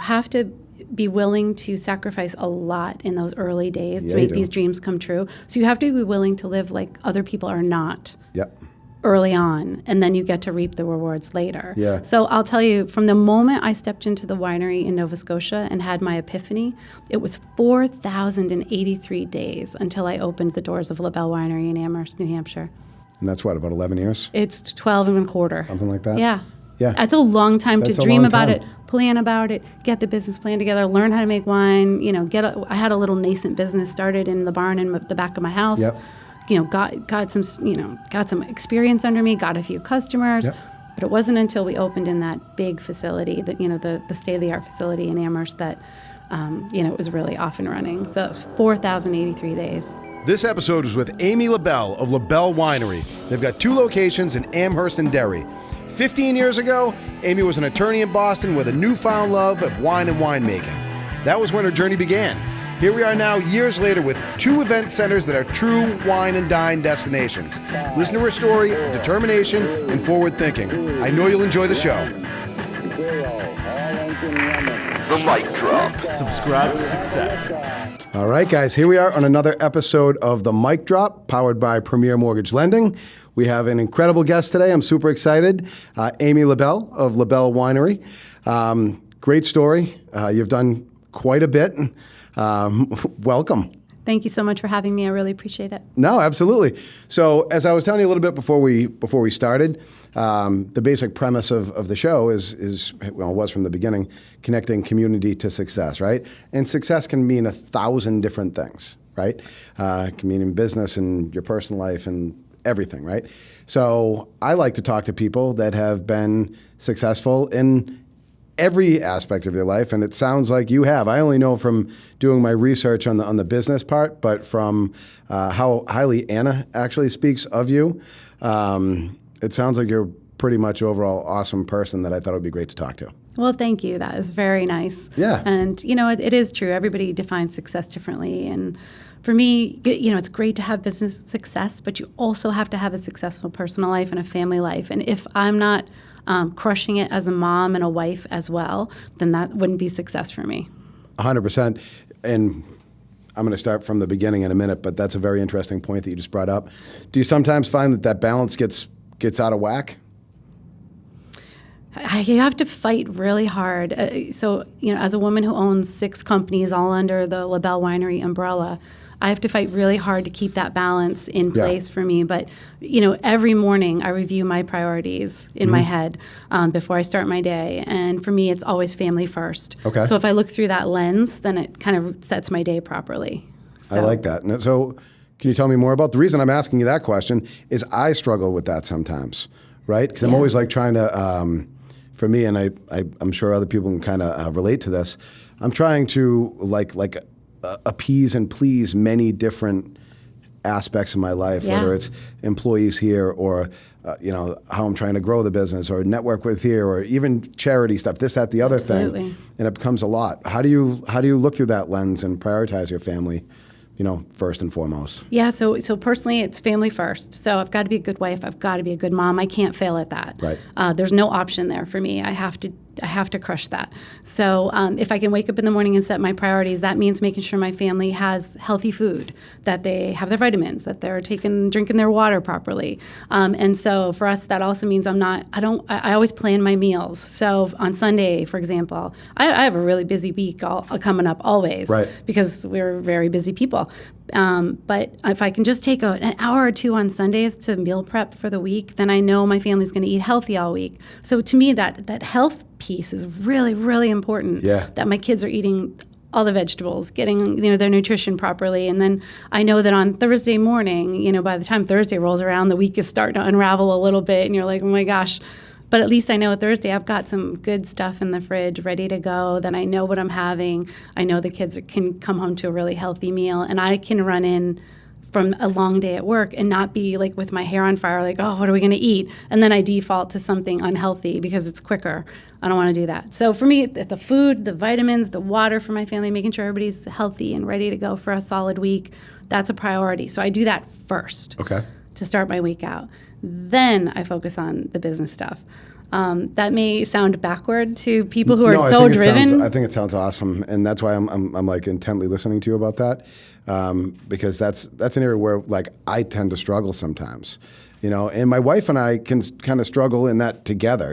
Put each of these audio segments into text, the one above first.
have to be willing to sacrifice a lot in those early days to make these dreams come true. So you have to be willing to live like other people are not. Yep. Early on, and then you get to reap the rewards later. Yeah. So I'll tell you, from the moment I stepped into the winery in Nova Scotia and had my epiphany, it was 4,083 days until I opened the doors of LaBelle Winery in Amherst, New Hampshire. And that's what, about 11 years? It's 12 and a quarter. Something like that? Yeah. Yeah. That's a long time That's to a dream long about time. it, plan about it, get the business plan together, learn how to make wine, I had a little nascent business started in the barn in the back of my house. Yep. Got some experience under me, got a few customers, Yep. but it wasn't until we opened in that big facility, that the state-of-the-art facility in Amherst, that it was really off and running. So it was 4,083 days. This episode was with Amy LaBelle of LaBelle Winery. They've got 2 locations in Amherst and Derry. 15 years ago, Amy was an attorney in Boston with a newfound love of wine and winemaking. That was when her journey began. Here we are now, years later, with 2 event centers that are true wine and dine destinations. Listen to her story of determination and forward thinking. I know you'll enjoy the show. The Mic Drop. Subscribe to success. All right, guys, here we are on another episode of The Mic Drop, powered by Premier Mortgage Lending. We have an incredible guest today. I'm super excited. Amy LaBelle of LaBelle Winery. Great story. You've done quite a bit. Welcome. Thank you so much for having me. I really appreciate it. No, absolutely. So as I was telling you a little bit before we started, the basic premise of the show was from the beginning, connecting community to success, right? And success can mean 1,000 different things, right? It can mean in business and your personal life and everything, right? So I like to talk to people that have been successful in every aspect of their life, and it sounds like you have. I only know from doing my research on the business part, but from how highly Anna actually speaks of you, it sounds like you're pretty much overall awesome person that I thought would be great to talk to. Well, thank you. That is very nice. Yeah. And, it is true. Everybody defines success differently. And for me, it's great to have business success, but you also have to have a successful personal life and a family life. And if I'm not crushing it as a mom and a wife as well, then that wouldn't be success for me. 100%. And I'm going to start from the beginning in a minute, but that's a very interesting point that you just brought up. Do you sometimes find that balance gets out of whack? You have to fight really hard. As a woman who owns 6 companies all under the LaBelle Winery umbrella, I have to fight really hard to keep that balance in place for me. But, every morning I review my priorities in my head before I start my day. And for me, it's always family first. Okay. So if I look through that lens, then it kind of sets my day properly. I like that. So can you tell me more about the reason I'm asking you that question is I struggle with that sometimes, right? Because I'm always like trying to, for me, and I'm sure other people can kind of relate to this, I'm trying to appease and please many different aspects of my life, whether it's employees here or how I'm trying to grow the business or network with here or even charity stuff, this, that, the other thing, and it becomes a lot. How do you look through that lens and prioritize your family, first and foremost? Yeah, so personally, it's family first. So I've got to be a good wife. I've got to be a good mom. I can't fail at that. Right. There's no option there for me. I have to crush that. So if I can wake up in the morning and set my priorities, that means making sure my family has healthy food, that they have their vitamins, that they're drinking their water properly. And so for us, that also means I always plan my meals. So on Sunday, for example, I have a really busy week coming up always, right, because we're very busy people. But if I can just take an hour or 2 on Sundays to meal prep for the week, then I know my family's going to eat healthy all week. So to me, that health piece is really, really important. Yeah. That my kids are eating all the vegetables, getting their nutrition properly. And then I know that on Thursday morning, by the time Thursday rolls around, the week is starting to unravel a little bit, and you're like, oh my gosh. But at least I know Thursday I've got some good stuff in the fridge ready to go. Then I know what I'm having. I know the kids can come home to a really healthy meal, and I can run in from a long day at work and not be like with my hair on fire, like, oh, what are we going to eat? And then I default to something unhealthy because it's quicker. I don't want to do that. So for me, the food, the vitamins, the water for my family, making sure everybody's healthy and ready to go for a solid week, that's a priority. So I do that first. Okay. To start my week out. Then I focus on the business stuff. That may sound backward to people who are No, I so think driven. I think it sounds awesome, and that's why I'm like intently listening to you about that, because that's an area where like I tend to struggle sometimes, and my wife and I can kind of struggle in that together,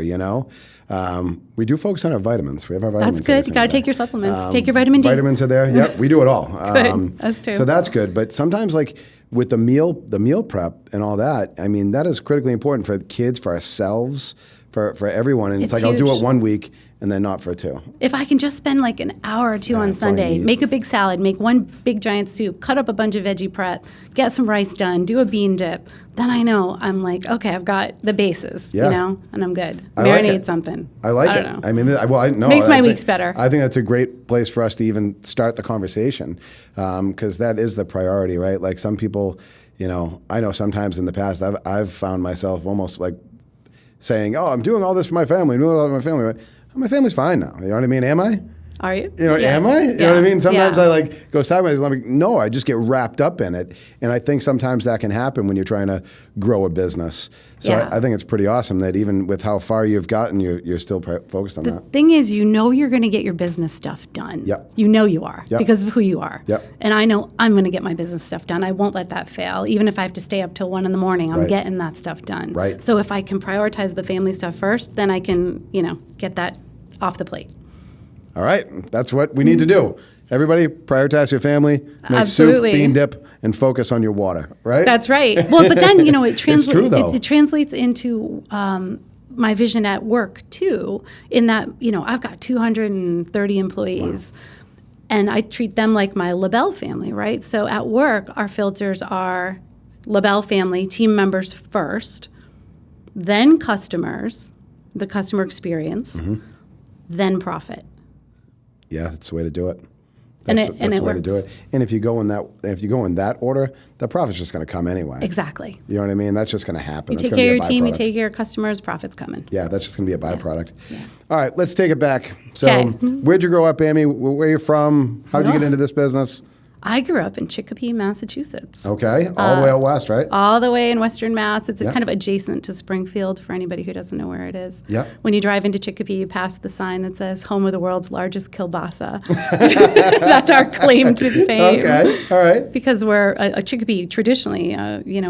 We do focus on our vitamins. We have our vitamins. That's good. You got to take your supplements. Take your vitamin D. Vitamins are there. Yep, we do it all. Good. Us too. So that's good. But sometimes, like with the meal prep and all that, I mean, that is critically important for the kids, for ourselves, for everyone. And it's like huge. I'll do it 1 week and then not for 2. If I can just spend like an hour or two on that's all you Sunday, need. make a big salad, make one big giant soup, cut up a bunch of veggie prep, get some rice done, do a bean dip, then I know I'm like, okay, I've got the bases, Yeah. and I'm good. I like Marinate it. something. I like I it. don't know. I mean, no, Makes my weeks better. I think that's a great place for us to even start the conversation, because that is the priority, right? Like some people, I know sometimes in the past I've found myself almost like saying, "Oh, I'm doing all this for my family, doing all this for my family." But my family's fine now. You know what I mean? Am I? Are you? Am I? You know what I mean? Sometimes Yeah. I like go sideways. And I'm like, no, I just get wrapped up in it. And I think sometimes that can happen when you're trying to grow a business. So Yeah. I think it's pretty awesome that even with how far you've gotten, you're still focused on that. Thing is, you're going to get your business stuff done. Yep. You know you are Yep. because of who you are. Yep. And I know I'm going to get my business stuff done. I won't let that fail. Even if I have to stay up till 1 a.m, I'm Right. getting that stuff done. Right. So if I can prioritize the family stuff first, then I can, get that off the plate. All right, that's what we need to do. Everybody, prioritize your family, make Absolutely. soup, bean dip, and focus on your water, right? That's right. Well, but then, it translates. true, though. It translates into my vision at work too. In that, I've got 230 employees, and I treat them like my LaBelle family, right? So at work, our filters are LaBelle family, team members first, then customers, the customer experience, then profit. Yeah, that's the way to do it. And That's it the way to do works. it. And if you go in that order, the profit's just going to come anyway. Exactly. You know what I mean? That's just going to happen. You That's take care gonna of be your a team, you byproduct. take care of customers, profit's coming. Yeah, that's just going to be a byproduct. Yeah. All right, let's take it back. So, Okay. where'd you grow up, Amy? Where are you from? How'd you get into this business? I grew up in Chicopee, Massachusetts. Okay, all the way out west, right? All the way in Western Mass. It's Yeah. kind of adjacent to Springfield for anybody who doesn't know where it is. Yeah. When you drive into Chicopee, you pass the sign that says home of the world's largest kielbasa. That's our claim to fame. Okay, all right. Because we're a Chicopee traditionally,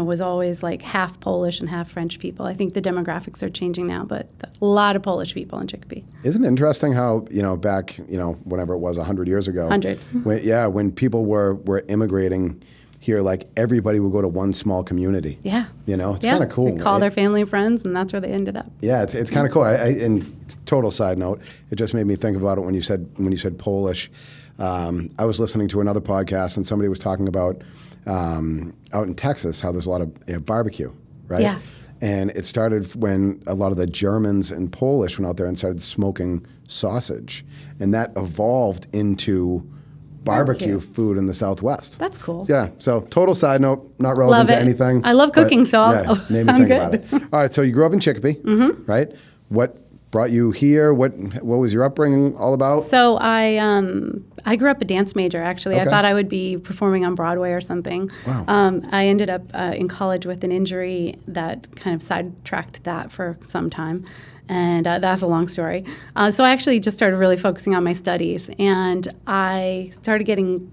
was always like half Polish and half French people. I think the demographics are changing now, but a lot of Polish people in Chicopee. Isn't it interesting how, back, whenever it was 100 years ago. 100. When people were immigrating here, like everybody would go to one small community. Yeah. It's kind of cool. They call their family and friends, and that's where they ended up. Yeah, it's kind of cool. And total side note, it just made me think about it when you said Polish. I was listening to another podcast, and somebody was talking about out in Texas how there's a lot of barbecue, right? Yeah. And it started when a lot of the Germans and Polish went out there and started smoking sausage, and that evolved into barbecue food in the Southwest. That's cool. Yeah. So total side note, not relevant Love to it. anything. I love cooking, but, so made me I'm think good. about it. All right. So you grew up in Chicopee, right? What brought you here? What was your upbringing all about? So I grew up a dance major, actually. Okay. I thought I would be performing on Broadway or something. Wow. I ended up in college with an injury that kind of sidetracked that for some time. And that's a long story. So I actually just started really focusing on my studies. And I started getting,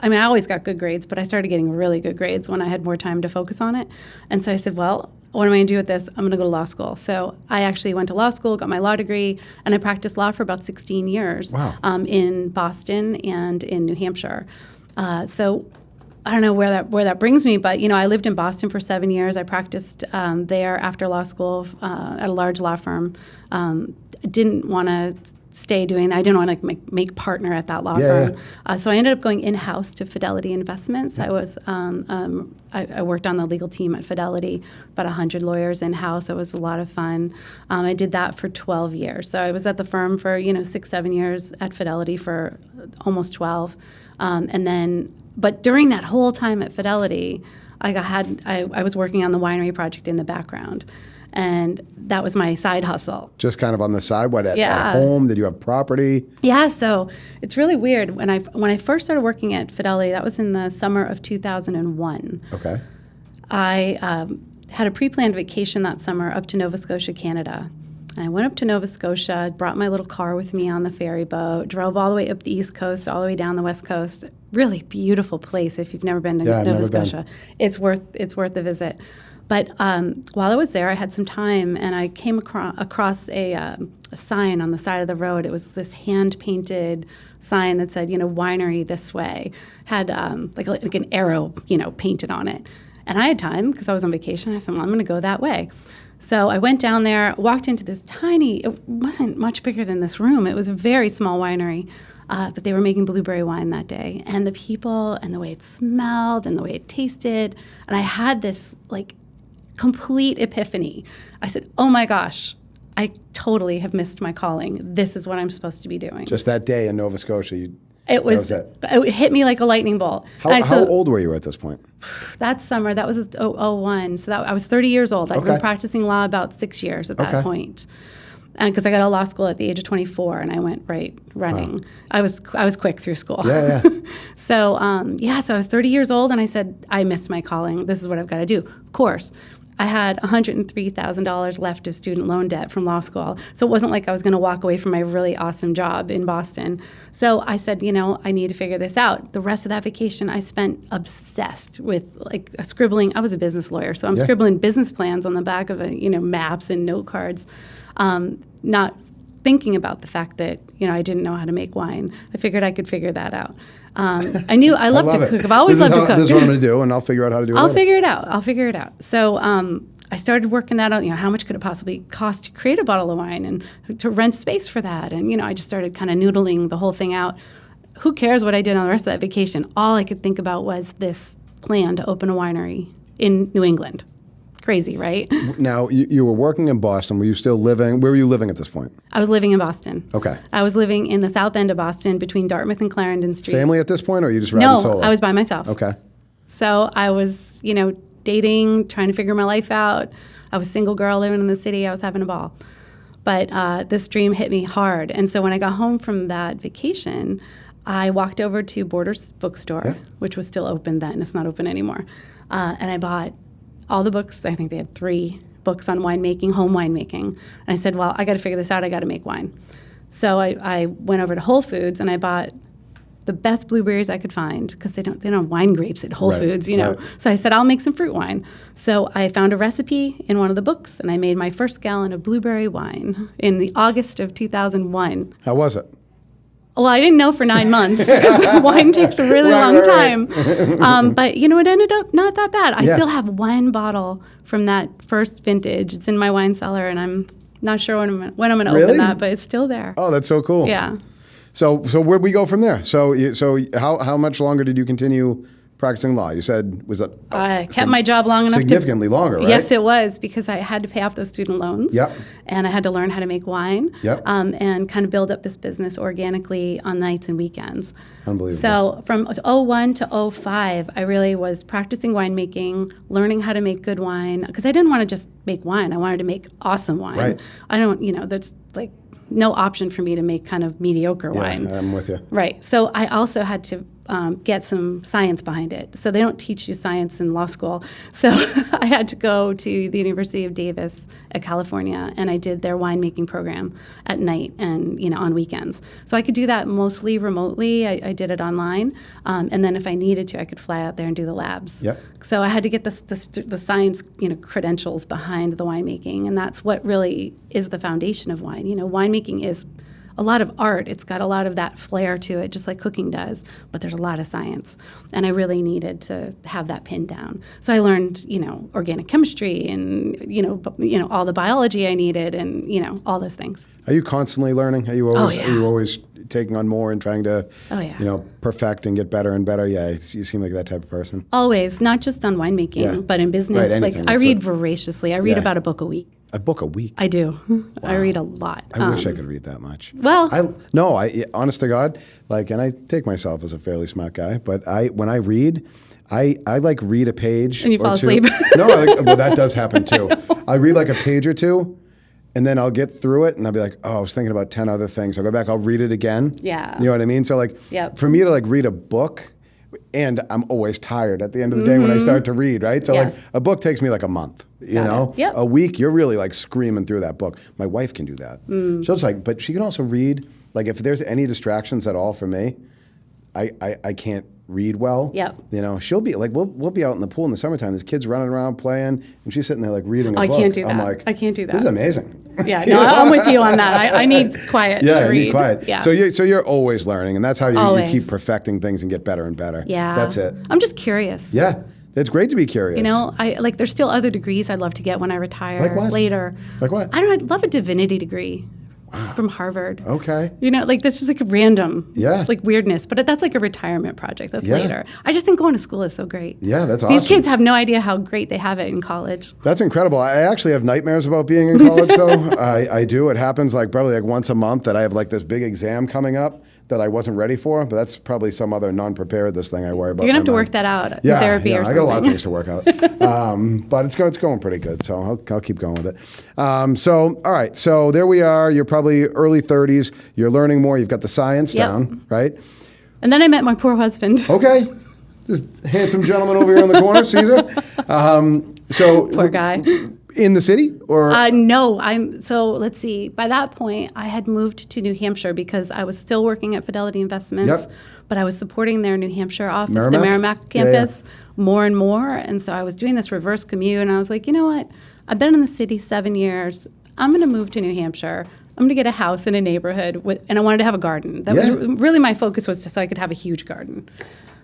I always got good grades, but I started getting really good grades when I had more time to focus on it. And so I said, well, what am I going to do with this? I'm going to go to law school. So I actually went to law school, got my law degree, and I practiced law for about 16 years. Wow. In Boston and in New Hampshire. So I don't know where that brings me, but I lived in Boston for 7 years. I practiced there after law school at a large law firm. Didn't want to stay doing that. I didn't want to make partner at that law firm. So I ended up going in-house to Fidelity Investments. I was I worked on the legal team at Fidelity, about 100 lawyers in-house. It was a lot of fun. I did that for 12 years. So I was at the firm for 6-7 years, at Fidelity for almost 12, but during that whole time at Fidelity, I was working on the winery project in the background. And that was my side hustle. Just kind of on the side. What at home? Did you have property? Yeah, so it's really weird. When I first started working at Fidelity, that was in the summer of 2001. Okay. I had a pre-planned vacation that summer up to Nova Scotia, Canada. And I went up to Nova Scotia, brought my little car with me on the ferry boat, drove all the way up the East Coast, all the way down the West Coast. Really beautiful place if you've never been to Nova Scotia. It's worth the visit. But while I was there, I had some time, and I came across a sign on the side of the road. It was this hand-painted sign that said, winery this way. Had like an arrow, painted on it. And I had time because I was on vacation. I said, well, I'm going to go that way. So I went down there, walked into this tiny, it wasn't much bigger than this room. It was a very small winery, but they were making blueberry wine that day. And the people and the way it smelled and the way it tasted. And I had this complete epiphany. I said, oh my gosh, I totally have missed my calling. This is what I'm supposed to be doing. Just that day in Nova Scotia, it hit me like a lightning bolt. How old were you at this point? That summer, that was 2001. So I was 30 years old. I'd been practicing law about 6 years at that point. And because I got out of law school at the age of 24, and I went running. I was quick through school. Yeah. So I was 30 years old, and I said, I missed my calling. This is what I've got to do. Of course, I had $103,000 left of student loan debt from law school. So it wasn't like I was going to walk away from my really awesome job in Boston. So I said, I need to figure this out. The rest of that vacation, I spent obsessed with scribbling. I was a business lawyer, so I'm scribbling business plans on the back of maps and note cards, not thinking about the fact that, I didn't know how to make wine. I figured I could figure that out. I knew I loved to cook. I've always loved to cook. This is what I'm going to do, and I'll figure out how to do it. I'll figure it out. So I started working that out. How much could it possibly cost to create a bottle of wine and to rent space for that? And, I just started kind of noodling the whole thing out. Who cares what I did on the rest of that vacation? All I could think about was this plan to open a winery in New England. Crazy, right? Now, you were working in Boston. Were you still living? Where were you living at this point? I was living in Boston. Okay. I was living in the south end of Boston between Dartmouth and Clarendon Street. Family at this point, or you just riding solo? No, I was by myself. Okay. So I was, dating, trying to figure my life out. I was a single girl living in the city. I was having a ball. But this dream hit me hard. And so when I got home from that vacation, I walked over to Borders Bookstore, which was still open then. It's not open anymore. And I bought all the books. I think they had 3 books on winemaking, home winemaking. And I said, well, I got to figure this out. I got to make wine. So I went over to Whole Foods and I bought the best blueberries I could find because they don't have wine grapes at Whole Foods, Right. So I said, I'll make some fruit wine. So I found a recipe in one of the books and I made my first gallon of blueberry wine in the August of 2001. How was it? Well, I didn't know for 9 months because wine takes a really long time. But, it ended up not that bad. I still have one bottle from that first vintage. It's in my wine cellar, and I'm not sure when I'm going to open that, but it's still there. Oh, that's so cool. Yeah. So where'd we go from there? So how much longer did you continue practicing law? You said, was that? I kept my job long enough significantly longer, right? Yes, it was, because I had to pay off those student loans. Yep. And I had to learn how to make wine. Yep. And kind of build up this business organically on nights and weekends. Unbelievable. So from 2001 to 2005, I really was practicing winemaking, learning how to make good wine, because I didn't want to just make wine. I wanted to make awesome wine. Right. I don't, there's no option for me to make kind of mediocre wine. I'm with you. Right. So I also had to get some science behind it. So they don't teach you science in law school. So I had to go to the University of Davis at California, and I did their winemaking program at night and on weekends. So I could do that mostly remotely. I did it online, and then if I needed to, I could fly out there and do the labs. Yep. So I had to get the science credentials behind the winemaking, and that's what really is the foundation of wine. Winemaking is a lot of art. It's got a lot of that flair to it, just like cooking does, but there's a lot of science. And I really needed to have that pinned down. So I learned, organic chemistry and, all the biology I needed and, all those things. Are you constantly learning? Are you always taking on more and trying to, perfect and get better and better? Yeah, you seem like that type of person. Always, not just on winemaking, but in business. Right, anything. I read voraciously. I read about a book a week. A book a week? I do. Wow. I read a lot. I wish I could read that much. Well, honest to God, and I take myself as a fairly smart guy, but when I read, I read a page and you fall two. asleep. No, that does happen too. I read a page or two, and then I'll get through it, and I'll be like, oh, I was thinking about 10 other things. I'll go back, I'll read it again. Yeah. You know what I mean? So yep. For me to read a book, and I'm always tired at the end of the day when I start to read, right? So like Yes. a book takes me like a month, you know? Yep. A week, you're really like screaming through that book. My wife can do that. She's like, but she can also read. Like if there's any distractions at all for me, I can't read well. Yep. You know, she'll be like, we'll be out in the pool in the summertime. There's kids running around playing, and she's sitting there like reading a book. I can't do that. I'm like, I can't do that. This is amazing. Yeah, no, I'm with you on that. I need quiet to I read. need quiet. Yeah. So you're always learning, and that's how you Always. keep perfecting things and get better and better. Yeah. That's it. I'm just curious. Yeah. It's great to be curious. You know, there's still other degrees I'd love to get when I retire Like what? later. Like what? I don't know, I'd love a divinity degree from Harvard. Okay. You know, like this is like a random, Yeah. like weirdness, but that's like a retirement project. That's Yeah. later. I just think going to school is so great. Yeah, that's These awesome. kids have no idea how great they have it in college. That's incredible. I actually have nightmares about being in college, though. I do. It happens like probably like once a month that I have like this big exam coming up that I wasn't ready for, but that's probably some other non-preparedness thing I worry about. You're gonna have to in my work that out in Yeah, therapy yeah, or I something. got a lot of things to work out, but it's going pretty good. So I'll keep going with it. So all right, so there we are. You're probably early 30s. You're learning more. You've got the science Yep. down, right? And then I met my poor husband. Okay, this handsome gentleman over here in the corner, Cesar. So Poor guy. in the city or No, let's see. By that point, I had moved to New Hampshire because I was still working at Fidelity Investments, Yep. but I was supporting their New Hampshire office, Merrimack? the Merrimack Yeah, yeah. campus, more and more. And so I was doing this reverse commute, and I was like, you know what? I've been in the city 7 years. I'm going to move to New Hampshire. I'm going to get a house in a neighborhood, and I wanted to have a garden. That was Yeah. really my focus was so I could have a huge garden.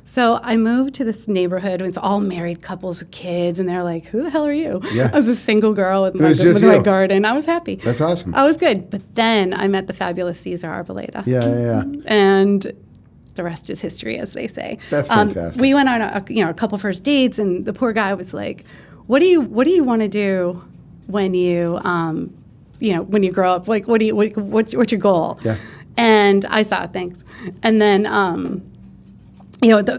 So I moved to this neighborhood, and it's all married couples with kids, and they're like, who the hell are you? Yeah. I was a single girl with, was just with my you. garden. I was happy. That's awesome. I was good. But then I met the fabulous Cesar Arboleda. Yeah. And the rest is history, as they say. That's fantastic. We went on a couple first dates, and the poor guy was like, what do you want to do when you when you grow up? Like, what's your goal? Yeah. And I saw, thanks. And then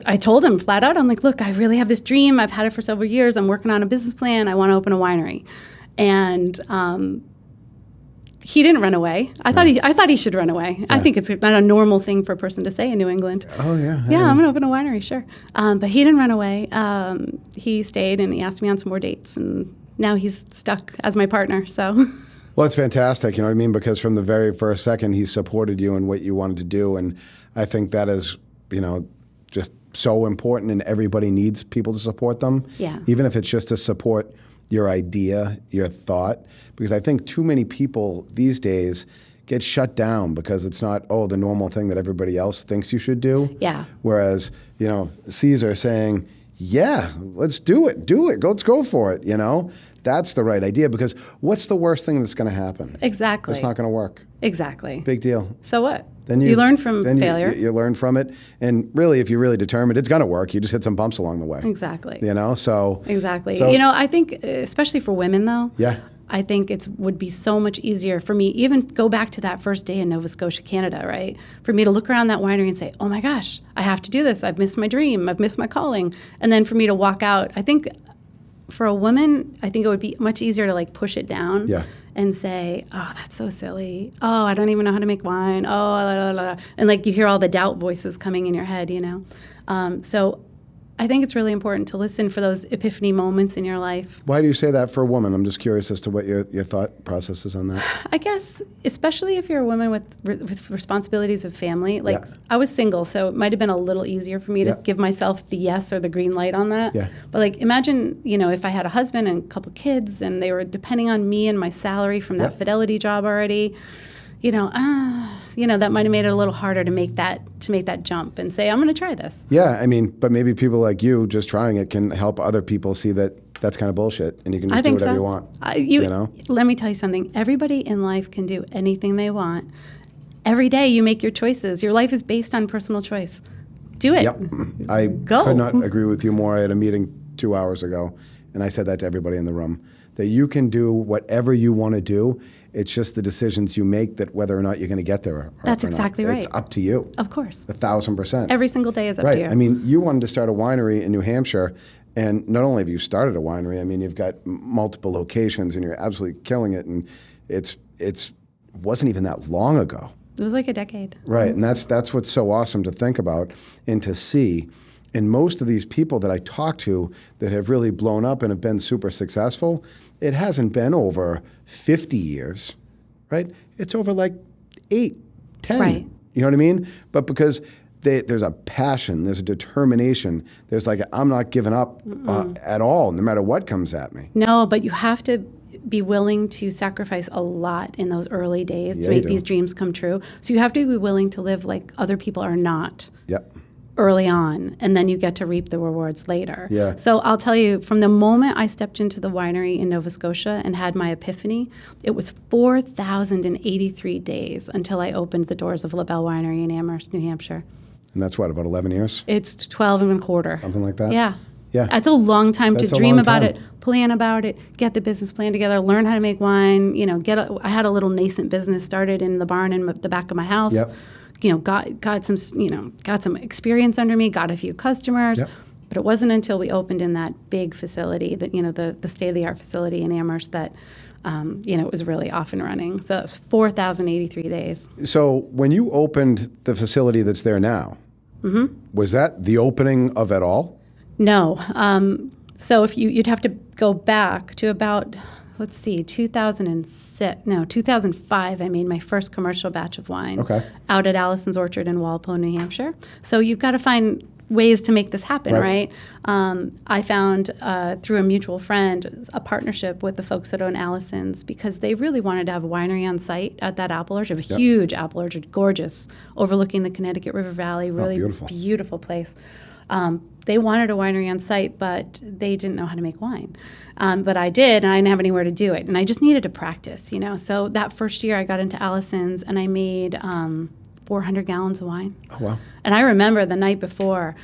I told him flat out, I'm like, look, I really have this dream. I've had it for several years. I'm working on a business plan. I want to open a winery. And he didn't run away. I thought he should run away. I think it's not a normal thing for a person to say in New England. Oh, yeah. Yeah, I'm going to open a winery, sure. But he didn't run away. He stayed, and he asked me on some more dates. And now he's stuck as my partner, so... Well, it's fantastic, you know what I mean? Because from the very first second, he supported you in what you wanted to do. And I think that is, just so important, and everybody needs people to support them. Yeah. Even if it's just to support your idea, your thought. Because I think too many people these days get shut down because it's not, the normal thing that everybody else thinks you should do. Yeah. Whereas, Cesar saying, yeah, let's do it. Let's go for it, That's the right idea, because what's the worst thing that's going to happen? Exactly. It's not going to work. Exactly. Big deal. So what? Then you learn from then failure. You learn from it. And really, if you're really determined, it's going to work. You just hit some bumps along the way. Exactly. So. Exactly. So, I think, especially for women, though, Yeah. I think it would be so much easier for me, even go back to that first day in Nova Scotia, Canada, right? For me to look around that winery and say, oh my gosh, I have to do this. I've missed my dream. I've missed my calling. And then for me to walk out, I think for a woman, I think it would be much easier to push it down Yeah. and say, oh, that's so silly. Oh, I don't even know how to make wine. Oh, la, la, la. And you hear all the doubt voices coming in your head, So I think it's really important to listen for those epiphany moments in your life. Why do you say that for a woman? I'm just curious as to what your thought process is on that. I guess, especially if you're a woman with responsibilities of family. Yeah. I was single, so it might have been a little easier for me Yeah. to give myself the yes or the green light on that. Yeah. But imagine, if I had a husband and a couple kids, and they were depending on me and my salary from that Yeah. Fidelity job already. That might have made it a little harder to make that jump and say, I'm going to try this. Yeah, but maybe people like you just trying it can help other people see that that's kind of bullshit, and you can just I do think whatever so. you want. Let me tell you something. Everybody in life can do anything they want. Every day you make your choices. Your life is based on personal choice. Do it. Yep. I Go. could not agree with you more. I had a meeting 2 hours ago, and I said that to everybody in the room, that you can do whatever you want to do. It's just the decisions you make that whether or not you're going to get there or That's or not. exactly right. It's up to you. Of course. 1,000%. Every single day is up Right. to you. You wanted to start a winery in New Hampshire, and not only have you started a winery, you've got multiple locations, and you're absolutely killing it, and it's wasn't even that long ago. It was like a decade. Right, and that's what's so awesome to think about and to see. And most of these people that I talk to that have really blown up and have been super successful, it hasn't been over 50 years, right? It's over like 8, 10. Right. You know what I mean? But because there's a passion, there's a determination, there's like, I'm not giving up at all, no matter what comes at me. No, but you have to be willing to sacrifice a lot in those early days to make these dreams come true. So you have to be willing to live like other people are not. Yep. Early on, and then you get to reap the rewards later. Yeah. So I'll tell you, from the moment I stepped into the winery in Nova Scotia and had my epiphany, it was 4,083 days until I opened the doors of LaBelle Winery in Amherst, New Hampshire. And that's what, about 11 years? It's 12 and a quarter. Something like that? Yeah. Yeah. That's a long time That's to a dream long about time. it, plan about it, get the business plan together, learn how to make wine, I had a little nascent business started in the barn in the back of my house. Yep. Got some experience under me, got a few customers, Yep. but it wasn't until we opened in that big facility, that the state-of-the-art facility in Amherst, that it was really off and running. So it was 4,083 days. So when you opened the facility that's there now, was that the opening of it all? No. So if you'd have to go back to about, 2005, I made my first commercial batch of wine out at Allison's Orchard in Walpole, New Hampshire. So you've got to find ways to make this happen, right? I found through a mutual friend a partnership with the folks that own Allison's, because they really wanted to have a winery on site at that apple orchard, a huge apple orchard, gorgeous, overlooking the Connecticut River Valley, really beautiful place. They wanted a winery on site, but they didn't know how to make wine. But I did, and I didn't have anywhere to do it. And I just needed to practice, So that first year I got into Allison's, and I made 400 gallons of wine. Oh, wow. And I remember the night before,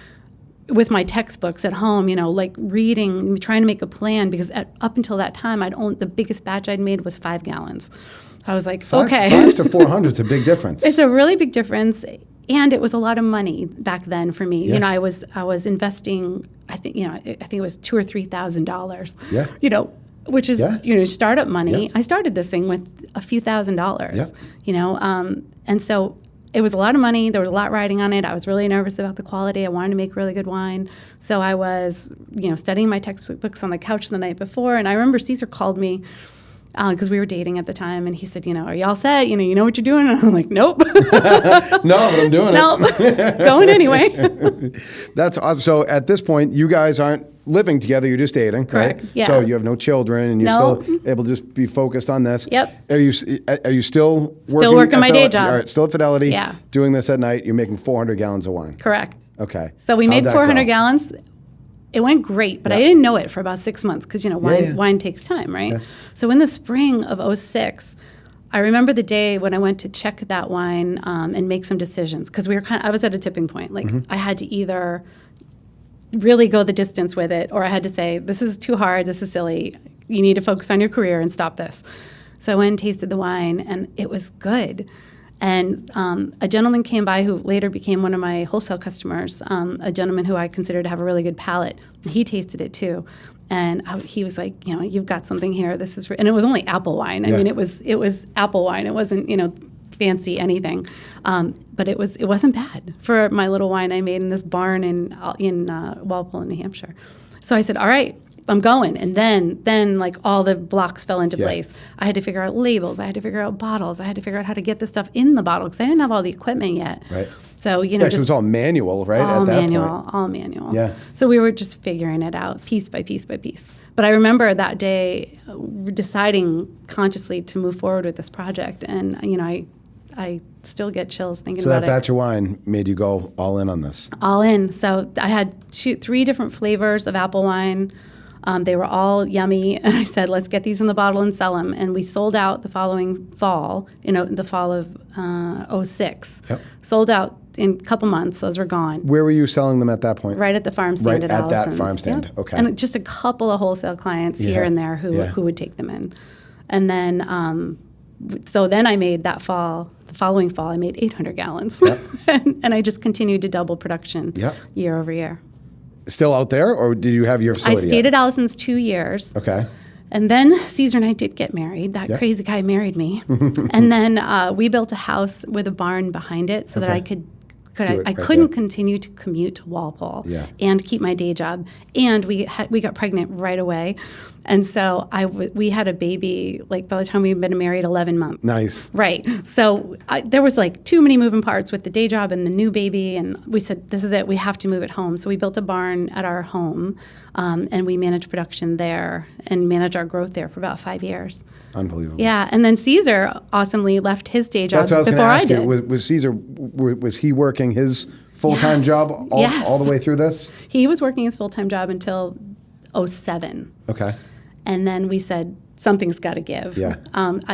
with my textbooks at home, like reading, trying to make a plan, because up until that time, the biggest batch I'd made was 5 gallons. I was like, okay. 5 to 400 is a big difference. It's a really big difference. And it was a lot of money back then for me. Yeah. I was investing, I think it was $2,000 or $3,000. Yeah. Which is startup money. Yeah. I started this thing with a few $1,000s. Yeah. And so it was a lot of money. There was a lot riding on it. I was really nervous about the quality. I wanted to make really good wine. So I was, studying my textbooks on the couch the night before. And I remember Cesar called me, because we were dating at the time, and he said, are you all set? You know what you're doing? And I'm like, nope. No, but I'm doing it. Going anyway. That's awesome. So at this point, you guys aren't living together, you're just dating, correct? Right? Yeah. So you have no children, and you're still able to just be focused on this. Yep. Are you still working my day job? All right, still at Fidelity. Yeah. Doing this at night. You're making 400 gallons of wine. Correct. Okay. So we How'd made that 400 go? gallons. It went great, but I didn't know it for about 6 months, because wine takes time, right? Yeah. So in the spring of '06, I remember the day when I went to check that wine and make some decisions, because I was at a tipping point. Like I had to either really go the distance with it, or I had to say, this is too hard, this is silly, you need to focus on your career and stop this. So I went and tasted the wine, and it was good. And a gentleman came by who later became one of my wholesale customers, a gentleman who I consider to have a really good palate. He tasted it too. And he was like, you've got something here. This is, and it was only apple wine. I mean, it was apple wine. It wasn't, fancy anything. But it wasn't bad for my little wine I made in this barn in Walpole, New Hampshire. So I said, all right, I'm going. And then like all the blocks fell into place. I had to figure out labels. I had to figure out bottles. I had to figure out how to get the stuff in the bottle, because I didn't have all the equipment yet. Right. So, so it was all manual, right? All at that manual, point. all manual. Yeah. So we were just figuring it out piece by piece by piece. But I remember that day deciding consciously to move forward with this project. And, I still get chills thinking about it. So that batch of wine made you go all in on this? All in. So I had 3 different flavors of apple wine. They were all yummy, and I said, let's get these in the bottle and sell them. And we sold out the following fall, the fall of '06. Yep. Sold out in a couple months. Those were gone. Where were you selling them at that point? Right at the farm stand at Allison's. Right at that farm stand, Yep. okay. And just a couple of wholesale clients here and there who would take them in. And then, so then I made the following fall, I made 800 gallons. Yep. and I just continued to double production year over year. Still out there, or did you have your facility? I stayed at Allison's 2 years. Okay. And then Cesar and I did get married. That crazy guy married me. And then we built a house with a barn behind it so that I could I couldn't continue to commute to Walpole and keep my day job. And we got pregnant right away. And so we had a baby, like by the time we'd been married 11 months. Nice. Right. So there was like too many moving parts with the day job and the new baby. And we said, this is it. We have to move it home. So we built a barn at our home and we managed production there and managed our growth there for about 5 years. Unbelievable. Yeah. And then Cesar awesomely left his day job That's what I was before going I to did. ask you. Was Cesar, was he working his full-time Yes. job Yes. all the way through this? He was working his full-time job until 2007. Okay. And then we said, something's got to give. Yeah.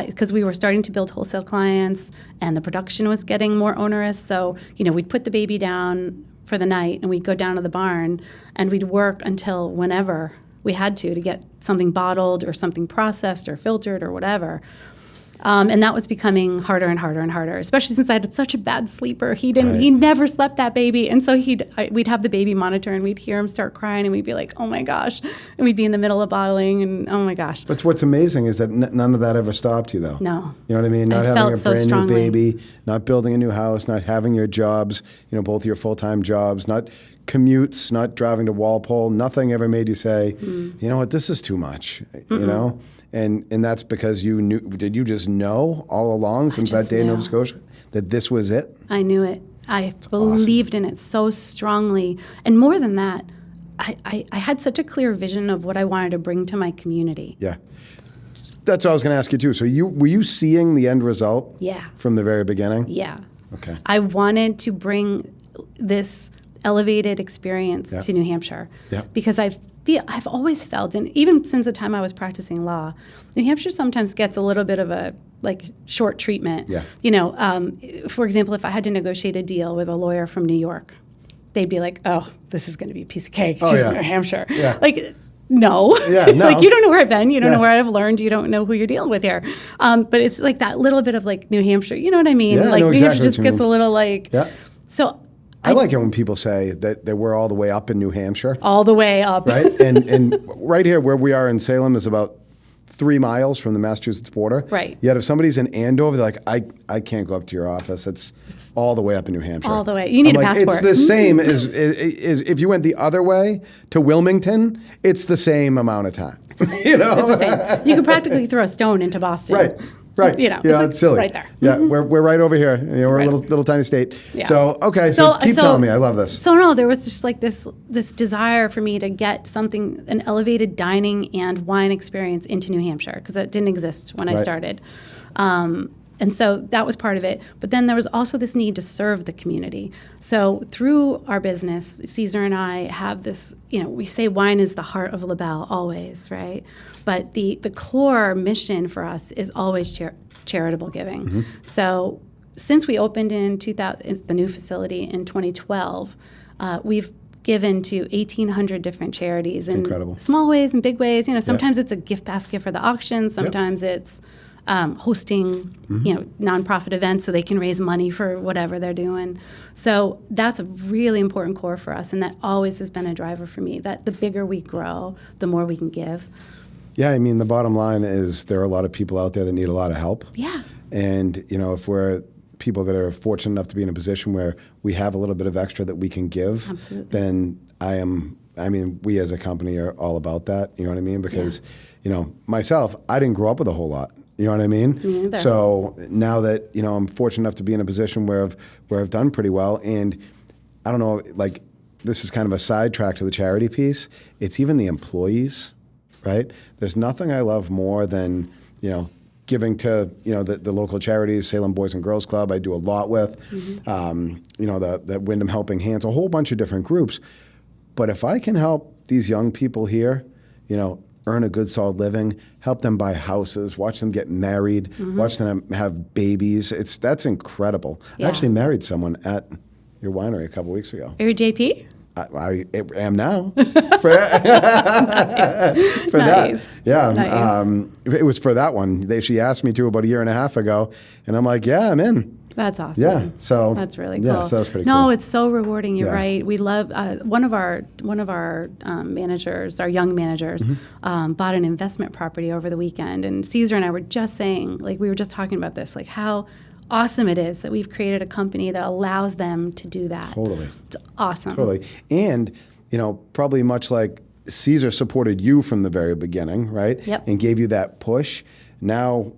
Because we were starting to build wholesale clients and the production was getting more onerous. So, we'd put the baby down for the night and we'd go down to the barn and we'd work until whenever we had to get something bottled or something processed or filtered or whatever. And that was becoming harder and harder and harder, especially since I had such a bad sleeper. He never slept, that baby. And so we'd have the baby monitor and we'd hear him start crying and we'd be like, oh my gosh. And we'd be in the middle of bottling and oh my gosh. But what's amazing is that none of that ever stopped you, though. No. You know what I mean? Not I having felt a so brand strongly. new baby, not building a new house, not having your jobs, both your full-time jobs, not commutes, not driving to Walpole. Nothing ever made you say, you know what, this is too much, you know? And that's because you knew. Did you just know all along since that day in Nova Scotia that this was it? I knew it. I believed in it so strongly. And more than that, I had such a clear vision of what I wanted to bring to my community. Yeah. That's what I was going to ask you, too. So were you seeing the end result Yeah. from the very beginning? Yeah. Okay. I wanted to bring this elevated experience to New Hampshire because I've always felt, and even since the time I was practicing law, New Hampshire sometimes gets a little bit of a short treatment. Yeah. For example, if I had to negotiate a deal with a lawyer from New York, they'd be like, "Oh, this is going to be a piece of cake. She's in New Hampshire." Yeah. No. Yeah, no. You don't know where I've been. You don't know where I've learned. You don't know who you're dealing with here. But it's like that little bit of New Hampshire. You know what I mean? Yeah, I know New exactly Hampshire just what you gets mean. a little Yeah. So I like it when people say that we're all the way up in New Hampshire. all the way up. Right? and right here where we are in Salem is about 3 miles from the Massachusetts border. Right. Yet if somebody's in Andover, they're like, I can't go up to your office. It's all the way up in New Hampshire. All the way. You need I'm a passport. It's the same as if you went the other way to Wilmington, it's the same amount of time. You know? It's the same. You can practically throw a stone into Boston. Right. Right. It's silly. right there. Yeah, we're right over here. We're Right. a little tiny state. Yeah. So, okay, so keep telling me. I love this. So no, there was just this desire for me to get an elevated dining and wine experience into New Hampshire because it didn't exist when I started. And so that was part of it. But then there was also this need to serve the community. So through our business, Cesar and I have this, we say wine is the heart of LaBelle always, right? But the core mission for us is always charitable giving. Mm-hmm. So since we opened in the new facility in 2012, we've given to 1,800 different charities in incredible. Small ways and big ways. Sometimes it's a gift basket for the auction. Sometimes it's hosting, nonprofit events so they can raise money for whatever they're doing. So that's a really important core for us, and that always has been a driver for me, that the bigger we grow, the more we can give. Yeah, I mean, the bottom line is there are a lot of people out there that need a lot of help. Yeah. And, if we're people that are fortunate enough to be in a position where we have a little bit of extra that we can give, Absolutely. then we as a company are all about that, you know what I mean? Because, myself, I didn't grow up with a whole lot. You know what I mean? Me neither. So now that, I'm fortunate enough to be in a position where I've done pretty well, and I don't know, this is kind of a sidetrack to the charity piece. It's even the employees, right? There's nothing I love more than, giving to, the local charities, Salem Boys and Girls Club, I do a lot with, the Wyndham Helping Hands, a whole bunch of different groups. But if I can help these young people here, earn a good solid living, help them buy houses, watch them get married, watch them have babies, that's incredible. Yeah. I actually married someone at your winery a couple weeks ago. Are you JP? I am now. For Nice. that. Yeah. Nice. It was for that one. She asked me to about a year and a half ago, and I'm like, yeah, I'm in. That's awesome. Yeah. So that's really cool. Yeah, so that's pretty no, cool. it's so rewarding. You're Yeah. right. We love one of our managers, our young managers, bought an investment property over the weekend, and Cesar and I were just saying, we were just talking about this, how awesome it is that we've created a company that allows them to do that. Totally. It's awesome. Totally. And, probably much like Cesar supported you from the very beginning, right? Yep. And gave you that push. Now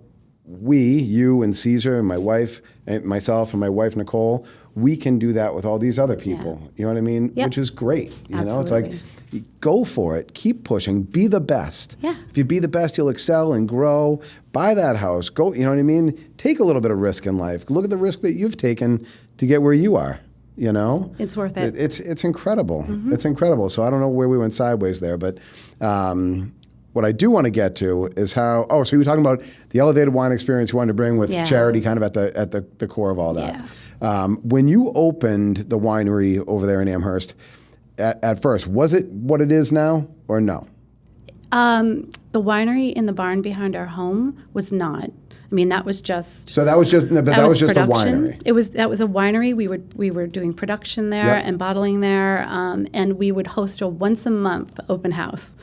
you and Cesar and my wife, and myself and my wife, Nicole, we can do that with all these other people. Yeah. You know what I mean? Yep. Which is great. Absolutely. It's like, go for it. Keep pushing. Be the best. Yeah. If you be the best, you'll excel and grow. Buy that house. Go, you know what I mean? Take a little bit of risk in life. Look at the risk that you've taken to get where you are. It's worth it. It's incredible. It's incredible. So I don't know where we went sideways there, but what I do want to get to is how. Oh, so you were talking about the elevated wine experience you wanted to bring with charity, kind of at the core of all that. Yeah. When you opened the winery over there in Amherst, at first, was it what it is now or no? The winery in the barn behind our home was not. I mean, that was just. So that was just, but that was just a production. winery. That was a winery. We were doing production there Yep. and bottling there, and we would host a once a month open house,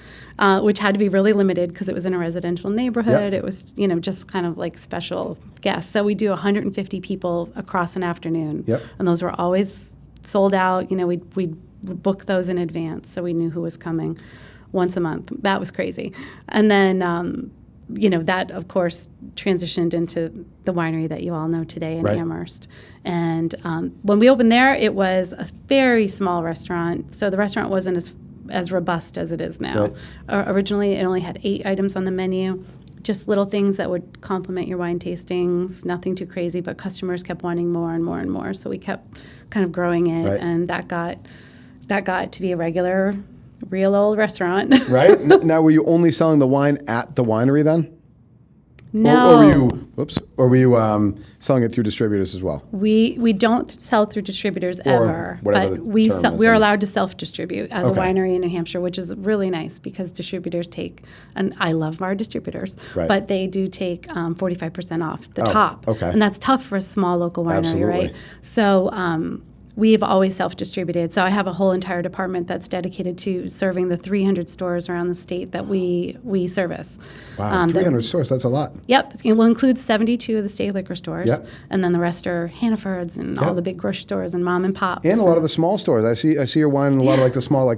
which had to be really limited because it was in a residential neighborhood. Yep. It was just kind of like special guests. So we do 150 people across an afternoon, Yep. and those were always sold out. We'd book those in advance, so we knew who was coming once a month. That was crazy, and then. That, of course, transitioned into the winery that you all know today in Right. Amherst. And when we opened there, it was a very small restaurant. So the restaurant wasn't as robust as it is now. Right. Originally, it only had 8 items on the menu, just little things that would complement your wine tastings, nothing too crazy, but customers kept wanting more and more and more. So we kept kind of growing it, Right. and that got to be a regular real old restaurant. Right? Now, were you only selling the wine at the winery then? No. Or were you selling it through distributors as well? We don't sell through distributors Or ever, whatever but the we term is. we're allowed to self-distribute as Okay. a winery in New Hampshire, which is really nice because distributors take, and I love our distributors, Right. but they do take 45% off the Oh, top. okay. And that's tough for a small local winery, Absolutely. right? So we've always self-distributed. So I have a whole entire department that's dedicated to serving the 300 stores around the state that we service. Wow, 300 stores, that's a lot. Yep, it will include 72 of the state liquor stores, Yep. and then the rest are Hannaford's and all Yep. the big grocery stores and mom and pops. And a lot of the small stores. I see your wine in a lot of like the small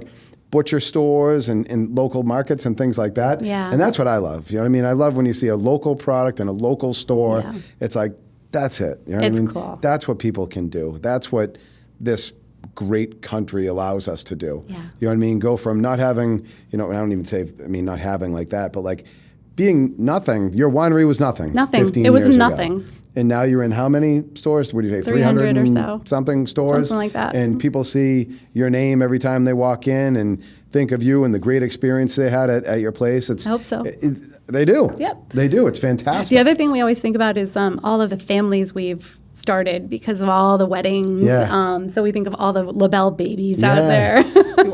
butcher stores and local markets and things like that. Yeah. And that's what I love. You know what I mean? I love when you see a local product in a local store. Yeah. It's like, that's it. You know what It's I mean? cool. That's what people can do. That's what this great country allows us to do. Yeah. You know what I mean? Go from not having, I don't even say, not having like that, but like being nothing. Your winery was nothing. Nothing. 15 It was years ago. nothing. And now you're in how many stores? What do you say? 300 or and so. something stores? Something like that. And people see your name every time they walk in and think of you and the great experience they had at your place. I hope so. They do. Yep. They do. It's fantastic. The other thing we always think about is all of the families we've started because of all the weddings. Yeah. So we think of all the LaBelle babies out Yeah. there.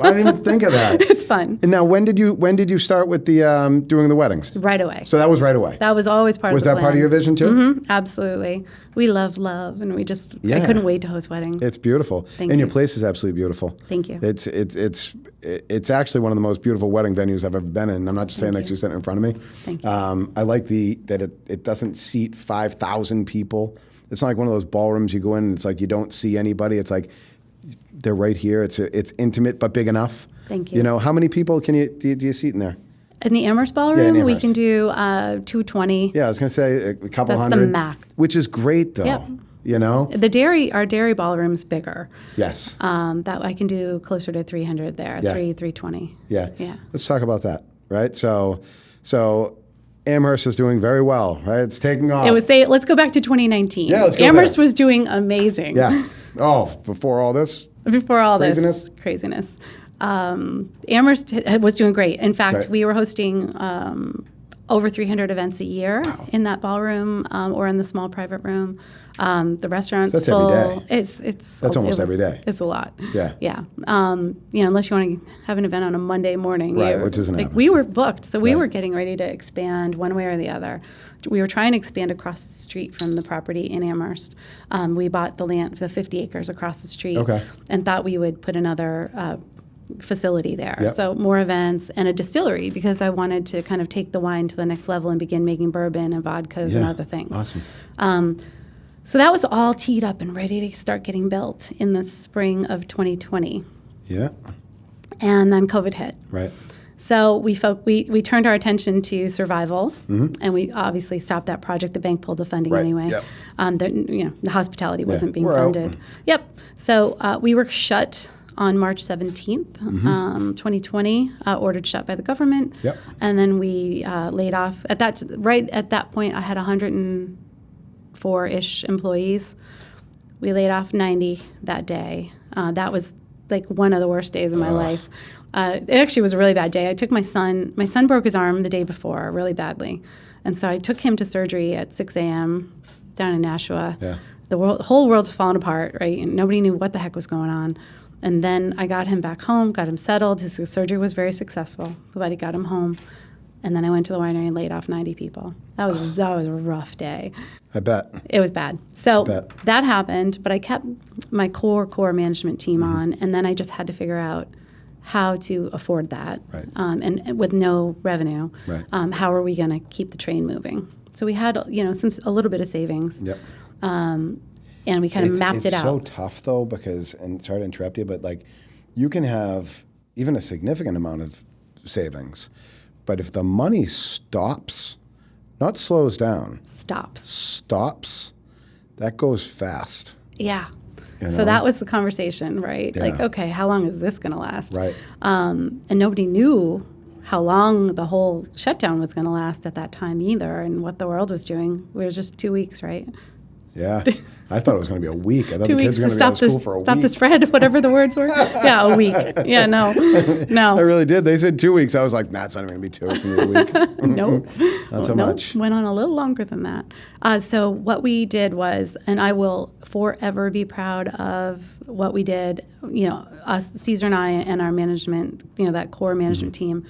I didn't even think of that. It's fun. And now, when did you start with the doing the weddings? Right away. So that was right away. That was always part Was of the that part of plan. your vision too? Mm-hmm, absolutely. We love, and we just, I Yeah. couldn't wait to host weddings. It's beautiful. Thank And your you. place is absolutely beautiful. Thank you. It's actually one of the most beautiful wedding venues I've ever been in. I'm not just saying that 'cause you're sitting in front of me. Thank you. I like that it doesn't seat 5,000 people. It's not like one of those ballrooms you go in and it's like you don't see anybody. It's like they're right here. It's intimate but big enough. Thank you. You know, how many people do you seat in there? In the Amherst Ballroom, Yeah, in we Amherst. can do 220. Yeah, I was going to say a couple That's the hundred. max. Which is great though. Yep. You know? Our dairy ballroom's bigger. Yes. That I can do closer to 300 there, Yeah. 320. Yeah. Yeah. Let's talk about that, right? So Amherst is doing very well, right? It's taking off. Let's go back to 2019. Yeah, let's go Amherst there. was doing amazing. Yeah. Oh, before all this? Before all Craziness? this craziness. Amherst was doing great. In fact, Right. we were hosting over 300 events a year in that ballroom or in the small private room. The restaurant's So that's every full. day. It's almost every day. It's a lot. Yeah. Yeah. Unless you want to have an event on a Monday morning. Right, which isn't happening. we were booked, so we Right. were getting ready to expand one way or the other. We were trying to expand across the street from the property in Amherst. We bought the land, the 50 acres across the street, Okay. and thought we would put another facility there. Yep. So more events and a distillery because I wanted to kind of take the wine to the next level and begin making bourbon and vodkas and Yeah. other things. Awesome. So that was all teed up and ready to start getting built in the spring of 2020. Yeah. And then COVID hit. Right. So we turned our attention to survival, and we obviously stopped that project. The bank pulled the funding Right, anyway. yep. The hospitality wasn't being we're out. funded. Yep. So we were shut on March 17th, 2020, ordered shut by the government. Yep. And then we laid off. Right at that point, I had 104-ish employees. We laid off 90 that day. That was like one of the worst days of my life. It actually was a really bad day. I took my son broke his arm the day before really badly. And so I took him to surgery at 6 a.m. down in Nashua. Yeah. The whole world's falling apart, right? And nobody knew what the heck was going on. And then I got him back home, got him settled. His surgery was very successful. But I got him home. And then I went to the winery and laid off 90 people. That was a rough day. I bet. It was bad. So Bet. that happened, but I kept my core management team on, and then I just had to figure out how to afford that, Right. And with no revenue, Right. How are we going to keep the train moving? So we had, a little bit of savings, Yep. and we kind of mapped it out. It's so tough though, because, and sorry to interrupt you, but like you can have even a significant amount of savings, but if the money stops, not slows down, stops, that goes fast. Yeah. You So know? that was the conversation, right? Yeah. Like, okay, how long is this going to last? Right. And nobody knew how long the whole shutdown was going to last at that time either, and what the world was doing. We were just 2 weeks, right? Yeah. I thought it was going to be a week. I thought 2 the weeks kids were to going to be out of stop school for a stop week. the spread, whatever the words were. Yeah, a week. Yeah, no. I really did. They said 2 weeks. I was like, nah, it's not even going to be 2. It's going to be a week. Nope. Not so Nope. much. Went on a little longer than that. So what we did was, and I will forever be proud of what we did, us, Cesar and I, and our management, that core management Mm-hmm. team.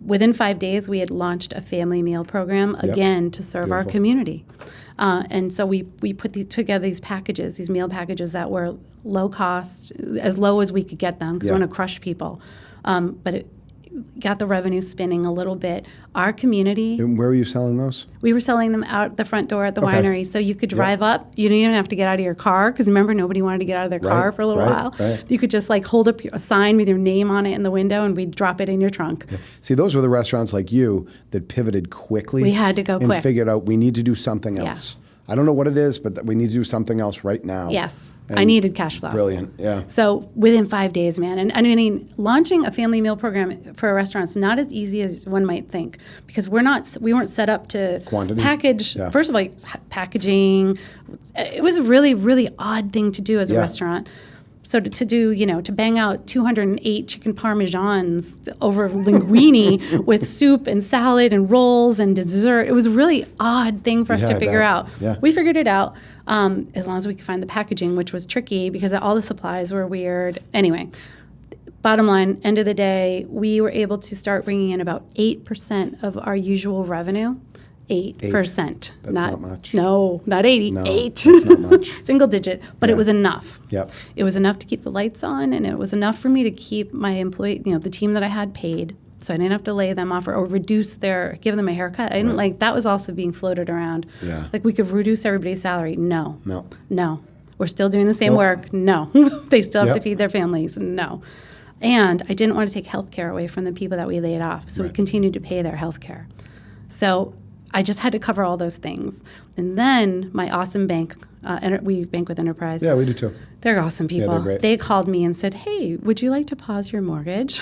Within 5 days, we had launched a family meal program, again, to serve our Beautiful. community. And so we put together these packages, these meal packages that were low cost, as low as we could get them, because we Yeah. want to crush people. But it got the revenue spinning a little bit. Our community, And where were you selling those? we were selling them out the front door at the Okay. winery, so you could drive up. You didn't even have to get out of your car, because remember, nobody wanted to get out of their car Right, for a little right, while. right. You could just hold up a sign with your name on it in the window, and we'd drop it in your trunk. See, those were the restaurants like you that pivoted quickly. We had to go and quick. figured out we need to do something Yeah. else. I don't know what it is, but we need to do something else right now. Yes, I And needed cash flow. Brilliant, yeah. So within 5 days, man, and I mean, launching a family meal program for a restaurant is not as easy as one might think, because we weren't set up to Quantity? package. Yeah. First of all, packaging. It was a really, really odd thing to do as a Yeah. restaurant. So to do, to bang out 208 chicken parmesans over linguine with soup and salad and rolls and dessert, it was a really odd thing for us Yeah, to I figure bet. out. Yeah. We figured it out as long as we could find the packaging, which was tricky because all the supplies were weird. Anyway, bottom line, end of the day, we were able to start bringing in about 8% of our usual revenue. 8%. That's not much. No, not 80. No, 8. that's not much. Single digit, but Yeah. it was enough. Yep. It was enough to keep the lights on, and it was enough for me to keep my employee, the team that I had paid. So I didn't have to lay them off or give them a haircut. I didn't that was also being floated around. Yeah. Like we could reduce everybody's salary. No. No. We're still doing the same Nope. work. No. They still have to Yep. feed their families. No. And I didn't want to take health care away from the people that we laid off. So we Right. continued to pay their health care. So I just had to cover all those things. And then my awesome bank, we bank with Enterprise. Yeah, we do too. They're awesome people. they're great. They called me and said, "Hey, would you like to pause your mortgage?"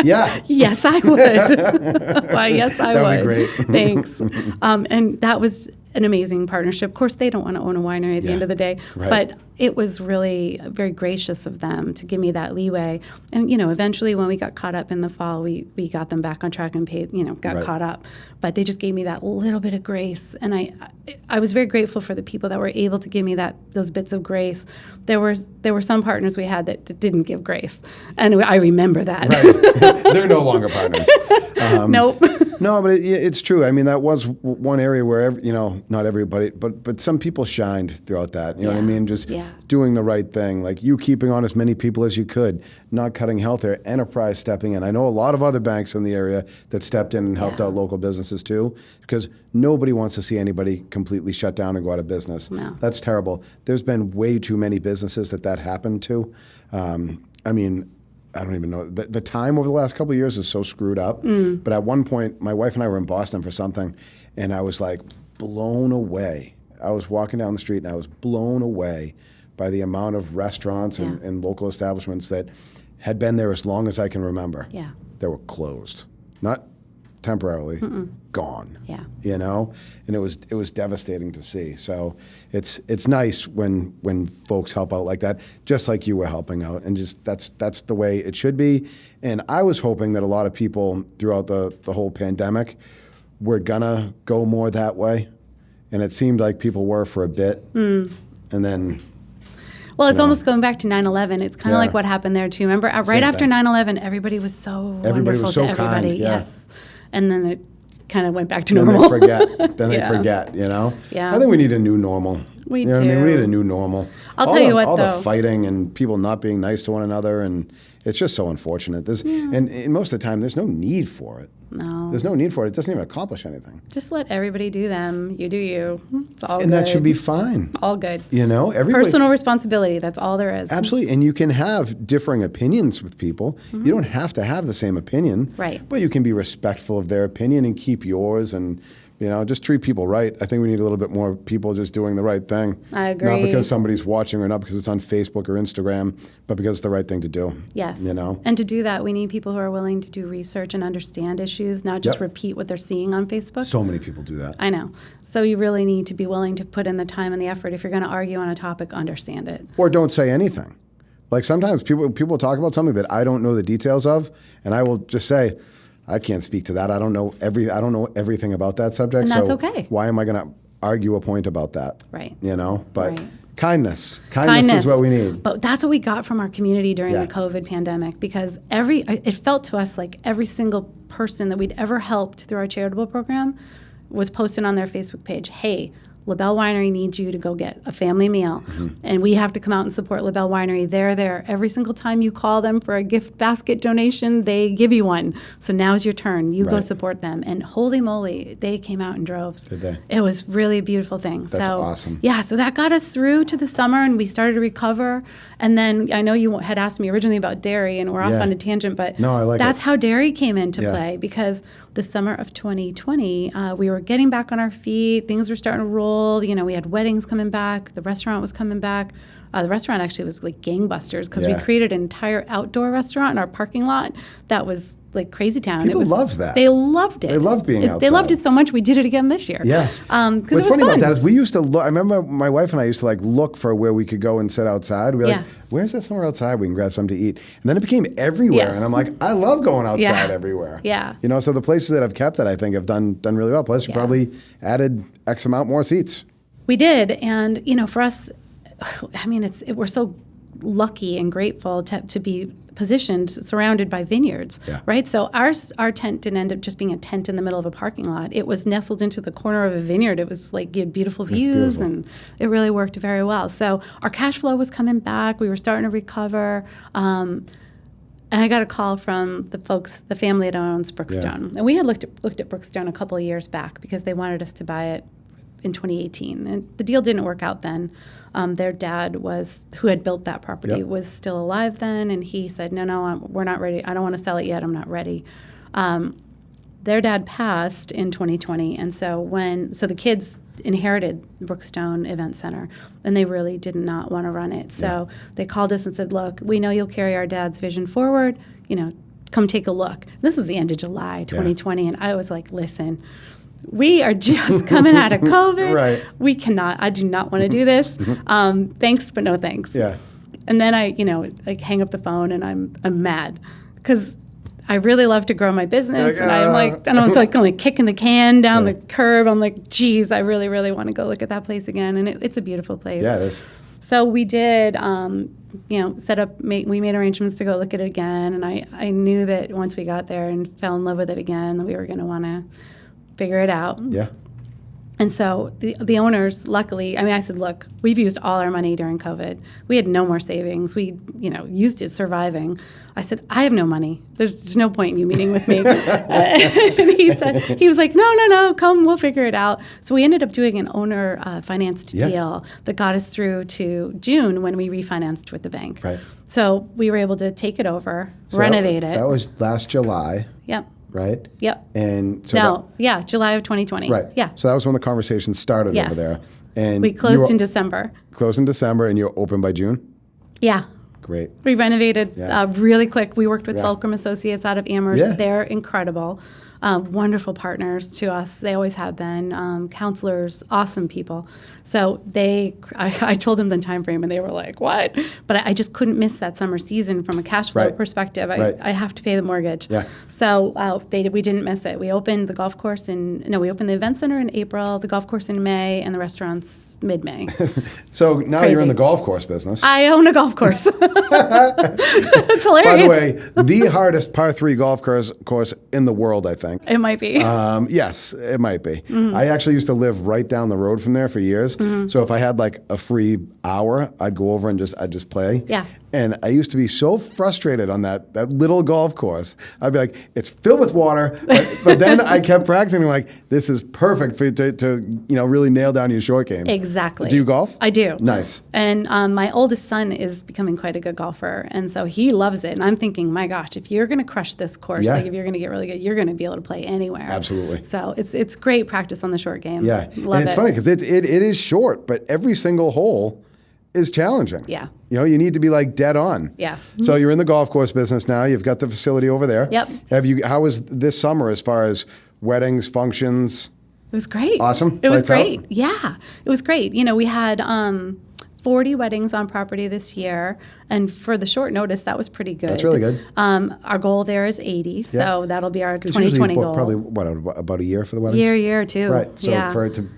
Yeah. Yes, I would. Why, yes, I That would would. be great. Thanks. And that was an amazing partnership. Of course, they don't want to own a winery at the Yeah. end of the day, Right. but it was really very gracious of them to give me that leeway. And, eventually when we got caught up in the fall, we got them back on track and paid, got Right. caught up. But they just gave me that little bit of grace. And I was very grateful for the people that were able to give me those bits of grace. There were some partners we had that didn't give grace. And I remember that. Right. They're no longer partners. Nope. No, but it's true. I mean, that was one area where, not everybody, but some people shined throughout that. You know what I Yeah. mean? Just Yeah. Yeah. doing the right thing, like you keeping on as many people as you could, not cutting healthcare, enterprise stepping in. I know a lot of other banks in the area that stepped in and helped Yeah. out local businesses too, because nobody wants to see anybody completely shut down and go out of business. No. That's terrible. There's been way too many businesses that happened to. I mean, I don't even know. The time over the last couple of years is so screwed up. But at one point, my wife and I were in Boston for something, and I was like blown away. I was walking down the street, and I was blown away by the amount of restaurants and local establishments that had been there as long as I can remember. Yeah. They were closed. Not temporarily, gone. Yeah. You know? And it was devastating to see. So it's nice when folks help out like that, just like you were helping out, and just that's the way it should be. And I was hoping that a lot of people throughout the whole pandemic were gonna go more that way. And it seemed like people were for a bit. And then Well, it's almost going back to 9/11. It's kind of Yeah. like what happened there too. Remember, right Same after thing. 9/11, everybody was so Everybody wonderful was so to everybody. kind, yeah. Yes, and then it kind of went back to then normal. they forget. Then Yeah. they forget, you know? Yeah. I think we need a new normal. We you know what I mean? We do. need a new normal. I'll All tell you what, all though. the fighting and people not being nice to one another, and it's just so unfortunate. And most of the time, there's no need for it. No, There's no need for it. It doesn't even accomplish anything. just let everybody do them. You do you. It's all And good. that should be fine. all good. You know? Everybody, Personal responsibility. That's all there is. Absolutely. And you can have differing opinions with people. You don't have to have the same opinion. Right. But you can be respectful of their opinion and keep yours, and just treat people right. I think we need a little bit more people just doing the right thing. I agree. Not because somebody's watching or not because it's on Facebook or Instagram, but because it's the right thing to do. Yes. You know? And to do that, we need people who are willing to do research and understand issues, not just Yep. repeat what they're seeing on Facebook. So many people do that. I know. So you really need to be willing to put in the time and the effort. If you're going to argue on a topic, understand it. Or don't say anything. Like sometimes people talk about something that I don't know the details of, and I will just say, I can't speak to that. I don't know everything about that subject. And that's so okay. Why am I going to argue a point about that? Right. But Right. kindness is what we need. But that's what we got from our community during Yeah. the COVID pandemic, because it felt to us like every single person that we'd ever helped through our charitable program was posting on their Facebook page, hey, LaBelle Winery needs you to go get a family meal. And we have to come out and support LaBelle Winery. They're there. Every single time you call them for a gift basket donation, they give you one. So now's your turn. You go Right. support them. And holy moly, they came out in droves. Did they? It was really a beautiful thing. That's so, awesome. Yeah, so that got us through to the summer, and we started to recover. And then I know you had asked me originally about dairy, and we're off Yeah. on a tangent, but No, I like that's it. how dairy came into Yeah. play, because the summer of 2020, we were getting back on our feet. Things were starting to roll. We had weddings coming back. The restaurant was coming back. The restaurant actually was like gangbusters, because we Yeah. created an entire outdoor restaurant in our parking lot that was like crazy town. People it was, love that. They loved it. They love being They loved outside. it so much we did it again this year. Yeah. Because it What's was funny fun. about that is we used to look. I remember my wife and I used to look for where we could go and sit outside. We're Yeah. like, where's there somewhere outside we can grab something to eat? And then it became everywhere. Yes. And I'm like, I love going outside Yeah. everywhere. Yeah. So the places that have kept it, I think, have done really well. Plus, we Yeah. probably added X amount more seats. We did, and for us, I mean, we're so lucky and grateful to be positioned, surrounded by vineyards, Yeah. right? So our tent didn't end up just being a tent in the middle of a parking lot. It was nestled into the corner of a vineyard. It was like you had beautiful views, beautiful. and it really worked very well. So our cash flow was coming back. We were starting to recover. And I got a call from the family that owns Brookstone. And we had looked at Brookstone a couple of years back because they wanted us to buy it in 2018. And the deal didn't work out then. Their dad who had built that property, Yep. was still alive then. And he said, no, we're not ready. I don't want to sell it yet. I'm not ready. Their dad passed in 2020. And so the kids inherited the Brookstone Event Center, and they really did not want to run it. So they called us and said, look, we know you'll carry our dad's vision forward. Come take a look. This was the end of July 2020. And I was like, listen, we are just coming out of COVID. Right. I do not want to do this. Thanks, but no thanks. Yeah. And then I, hang up the phone, and I'm mad because I really love to grow my business. And I was like kicking the can down the curb. I'm like, geez, I really, really want to go look at that place again. And it's a beautiful place. Yeah, it is. So we did, we made arrangements to go look at it again. And I knew that once we got there and fell in love with it again, that we were going to want to figure it out. Yeah. And so the owners, luckily, I mean, I said, look, we've used all our money during COVID. We had no more savings. We, used it surviving. I said, I have no money. There's no point in you meeting with me. And he was like, no, come, we'll figure it out. So we ended up doing an owner financed deal that got us through to June when we refinanced with the bank. Right. So we were able to take it over, So renovate it. That was last July. Yep. Right? Yep. And so July of 2020. right. Yeah. So that was when the conversation started Yes. over there. And We closed in December. Closed in December, and you're open by June? Yeah. Great. We renovated really quick. We worked with Yeah. Fulcrum Associates out of Amherst. Yeah. They're incredible. Wonderful partners to us. They always have been. Counselors, awesome people. So I told them the time frame, and they were like, "What?" But I just couldn't miss that summer season from a cash flow Right. perspective. Right. I have to pay the mortgage. Yeah. So we didn't miss it. We opened the golf course we opened the event center in April, the golf course in May, and the restaurants mid-May. So now Crazy. you're in the golf course business. I own a golf course. It's hilarious. By the way, the hardest par 3 golf course in the world, I think. It might be. Yes, it might be. Mm-hmm. I actually used to live right down the road from there for years. So if I had like a free hour, I'd go over and I'd just play. Yeah. And I used to be so frustrated on that little golf course. I'd be like, it's filled with water, but then I kept practicing. I'm like, this is perfect for you to really nail down your short game. Exactly. Do you golf? I do. Nice. And my oldest son is becoming quite a good golfer, and so he loves it. And I'm thinking, my gosh, if you're going to crush this course, Yeah. like if you're going to get really good, you're going to be able to play anywhere. Absolutely. So it's great practice on the short game. Yeah. Love And it's it. funny because it is short, but every single hole is challenging. Yeah. You need to be like dead on. Yeah. So you're in the golf course business now. You've got the facility over there. Yep. How was this summer as far as weddings, functions? It was great. Awesome? It was Lights out? great. Yeah, it was great. We had 40 weddings on property this year, and for the short notice, that was pretty good. That's really good. Our goal there is 80, so that'll be our It's usually 2020 goal. probably, about a year for the weddings? Year or two. Right. So yeah. for it to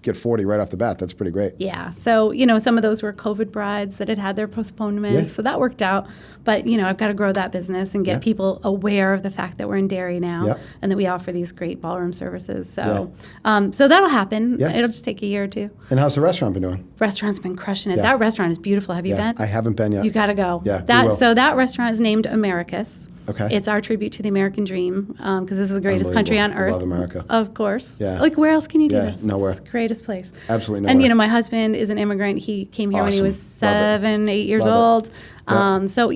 get 40 right off the bat, that's pretty great. Yeah. So, some of those were COVID brides that had their postponements. Yeah. So that worked out. But, I've got to grow that business and get people aware of the fact that we're in Derry now Yeah. and that we offer these great ballroom services. So so that'll happen. Yeah. It'll just take a year or two. And how's the restaurant been doing? Restaurant's been crushing it. Yeah. That restaurant is beautiful. Have you been? I haven't been yet. You got to go. Yeah, we will. So that restaurant is named Americus. Okay. It's our tribute to the American dream because this is the greatest country on Unbelievable. earth. I love America. Of course. Yeah. Like, where else can you do Yeah, this? nowhere. It's the greatest place. Absolutely And, nowhere. my husband is an immigrant. He came here when he Awesome. was Love it. 7, 8 years Love old. Yeah. So,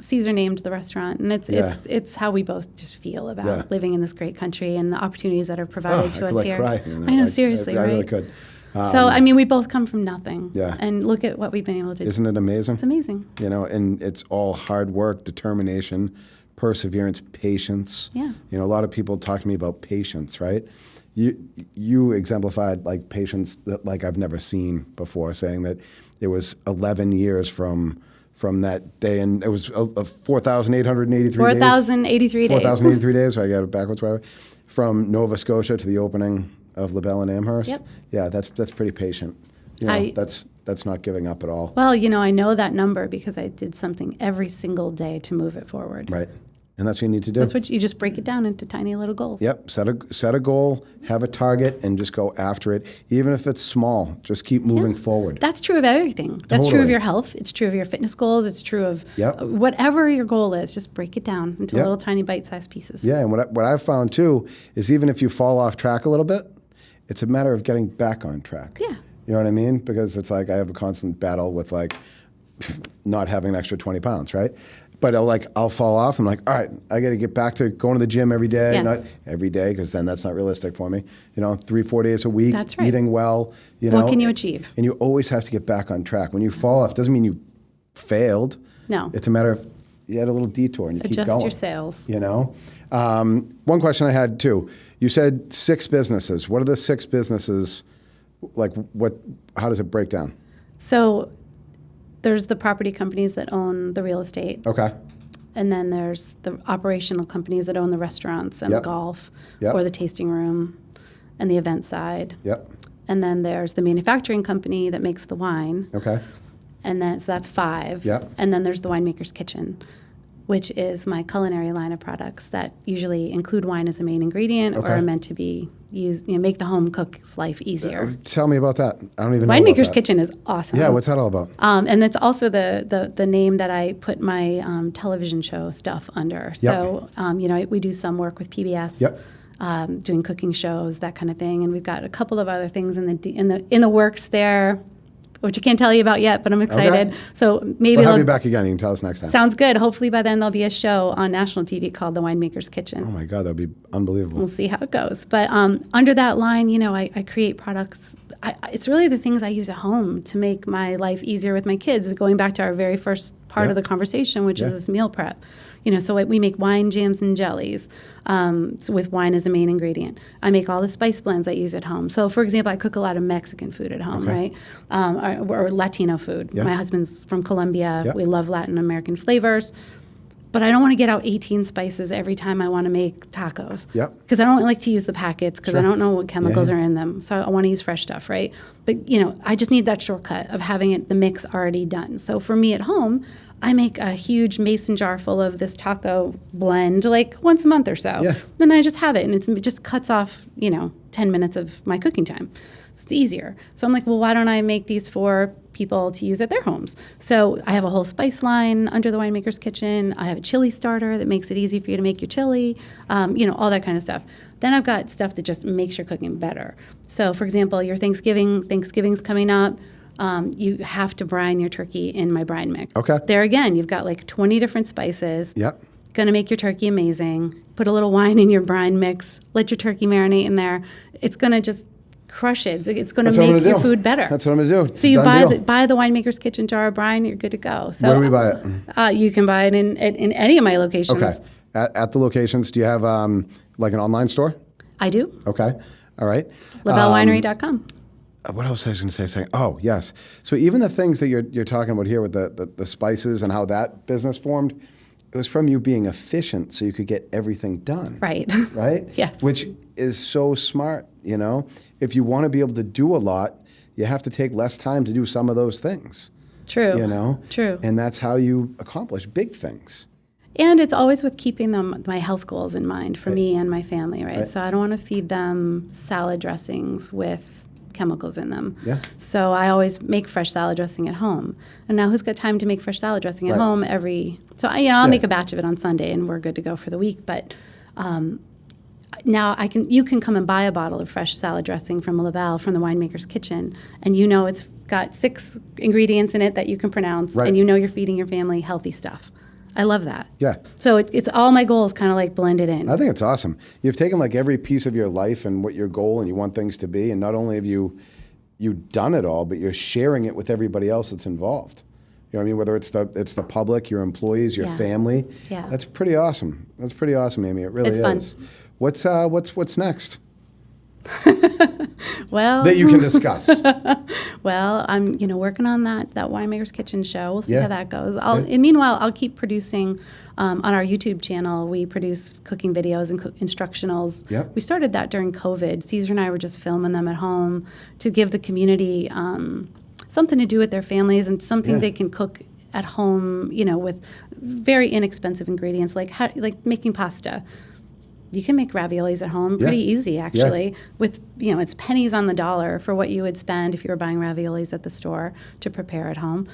Cesar named the restaurant. And Yeah. it's how we both just feel about Yeah. living in this great country and the opportunities that are provided to I us could here. cry. I know, seriously, I right? really could. So, we both come from nothing. Yeah. And look at what we've been able to do. Isn't it amazing? It's amazing. And it's all hard work, determination, perseverance, patience. Yeah. A lot of people talk to me about patience, right? You exemplified like patience that like I've never seen before, saying that it was 11 years from that day, and it was 4,883 days. 4,083 days. 4,083 days, so I got it backwards, whatever. From Nova Scotia to the opening of LaBelle in Amherst. Yep. Yeah, that's pretty patient. That's not giving up at all. Well, I know that number because I did something every single day to move it forward. Right. And that's what you need to do. That's what you just break it down into tiny little goals. Yep. Set a goal, have a target, and just go after it. Even if it's small, just keep moving forward. That's true of everything. That's true of Totally. your health. It's true of your fitness goals. It's true of Yep. whatever your goal is. Just break it down into Yep. little tiny bite-sized pieces. Yeah, and what I've found too is even if you fall off track a little bit, it's a matter of getting back on track. Yeah. You know what I mean? Because it's like I have a constant battle with like not having an extra 20 pounds, right? But I'll fall off. I'm like, all right, I got to get back to going to the gym every day. Yes. Not every day, because then that's not realistic for me. 3-4 days a week, That's right. eating well. What can you achieve? And you always have to get back on track. When you fall off, doesn't mean you failed. No. It's a matter of you had a little detour and you keep Adjust going. your sails. One question I had too. You said 6 businesses. What are the 6 businesses? Like what? How does it break down? So there's the property companies that own the real estate. Okay. And then there's the operational companies that own the restaurants and Yep. the golf Yep. or the tasting room and the event side. Yep. And then there's the manufacturing company that makes the wine. Okay. And then so that's 5. Yep. And then there's the winemaker's kitchen, which is my culinary line of products that usually include wine as a main ingredient or are meant to be used, make the home cook's life easier. Tell me about that. I don't even know about Winemaker's that. Kitchen is awesome. Yeah, what's that all about? And that's also the name that I put my television show stuff under. So, we do some work with PBS. Yep. Doing cooking shows, that kind of thing, and we've got a couple of other things in the works there, which I can't tell you about yet, but I'm excited. Okay. So maybe We'll have you back again. You can tell us next time. Sounds good. Hopefully by then there'll be a show on national TV called The Winemaker's Kitchen. Oh my God, that would be unbelievable. We'll see how it goes. But under that line, I create products. It's really the things I use at home to make my life easier with my kids. Going back to our very first part of the conversation, which is this meal prep. So we make wine jams and jellies with wine as a main ingredient. I make all the spice blends I use at home. So, for example, I cook a lot of Mexican food at home, right? Or Latino food. Yeah. My husband's from Colombia. Yeah. We love Latin American flavors. But I don't want to get out 18 spices every time I want to make tacos. Yep. Because I don't like to use the packets because I don't know what chemicals Yeah. are in them. So I want to use fresh stuff, right? But, I just need that shortcut of having the mix already done. So for me at home, I make a huge mason jar full of this taco blend like once a month or so. Yeah. Then I just have it, and it just cuts off, 10 minutes of my cooking time. It's easier. So I'm like, well, why don't I make these for people to use at their homes? So I have a whole spice line under the Winemaker's Kitchen. I have a chili starter that makes it easy for you to make your chili, all that kind of stuff. Then I've got stuff that just makes your cooking better. So, for example, your Thanksgiving's coming up. You have to brine your turkey in my brine mix. Okay. There again, you've got like 20 different spices. Yep. Going to make your turkey amazing. Put a little wine in your brine mix. Let your turkey marinate in there. It's going to just crush it. It's going to make your food better. That's what I'm going to do. It's So you a done deal. buy the Winemaker's Kitchen jar of brine, you're good to go. So Where do we buy it? You can buy it in any of my locations. Okay. At the locations, do you have like an online store? I do. Okay. All right. LaBelleWinery.com. What else was I going to say? Oh, yes. So even the things that you're talking about here with the spices and how that business formed, it was from you being efficient so you could get everything done. Right. Right? Yes. Which is so smart, If you want to be able to do a lot, you have to take less time to do some of those things. True. True. And that's how you accomplish big things. And it's always with keeping my health goals in mind for me and my family, right? So I don't want to feed them salad dressings with chemicals in them. Yeah. So I always make fresh salad dressing at home. And now who's got time to make fresh salad dressing at home I'll make a batch of it on Sunday and we're good to go for the week. But now you can come and buy a bottle of fresh salad dressing from LaBelle from the Winemaker's Kitchen, and it's got 6 ingredients in it that you can pronounce, and you're feeding your family healthy stuff. I love that. Yeah. So it's all my goals kind of like blended in. I think it's awesome. You've taken like every piece of your life and what your goal and you want things to be, and not only have you done it all, but you're sharing it with everybody else that's involved. You know what I mean? Whether it's the public, your employees, your family. Yeah. That's pretty awesome. That's pretty awesome, Amy. It really is. Fun. What's next? Well, that you can discuss. Well, I'm working on that Winemaker's Kitchen show. We'll see how that goes. And meanwhile, I'll keep producing on our YouTube channel. We produce cooking videos and instructionals. Yep. We started that during COVID. Cesar and I were just filming them at home to give the community something to do with their families and something they can cook at home. With very inexpensive ingredients like making pasta. You can make raviolis at home pretty easy, actually. With it's pennies on the dollar for what you would spend if you were buying raviolis at the store to prepare at home.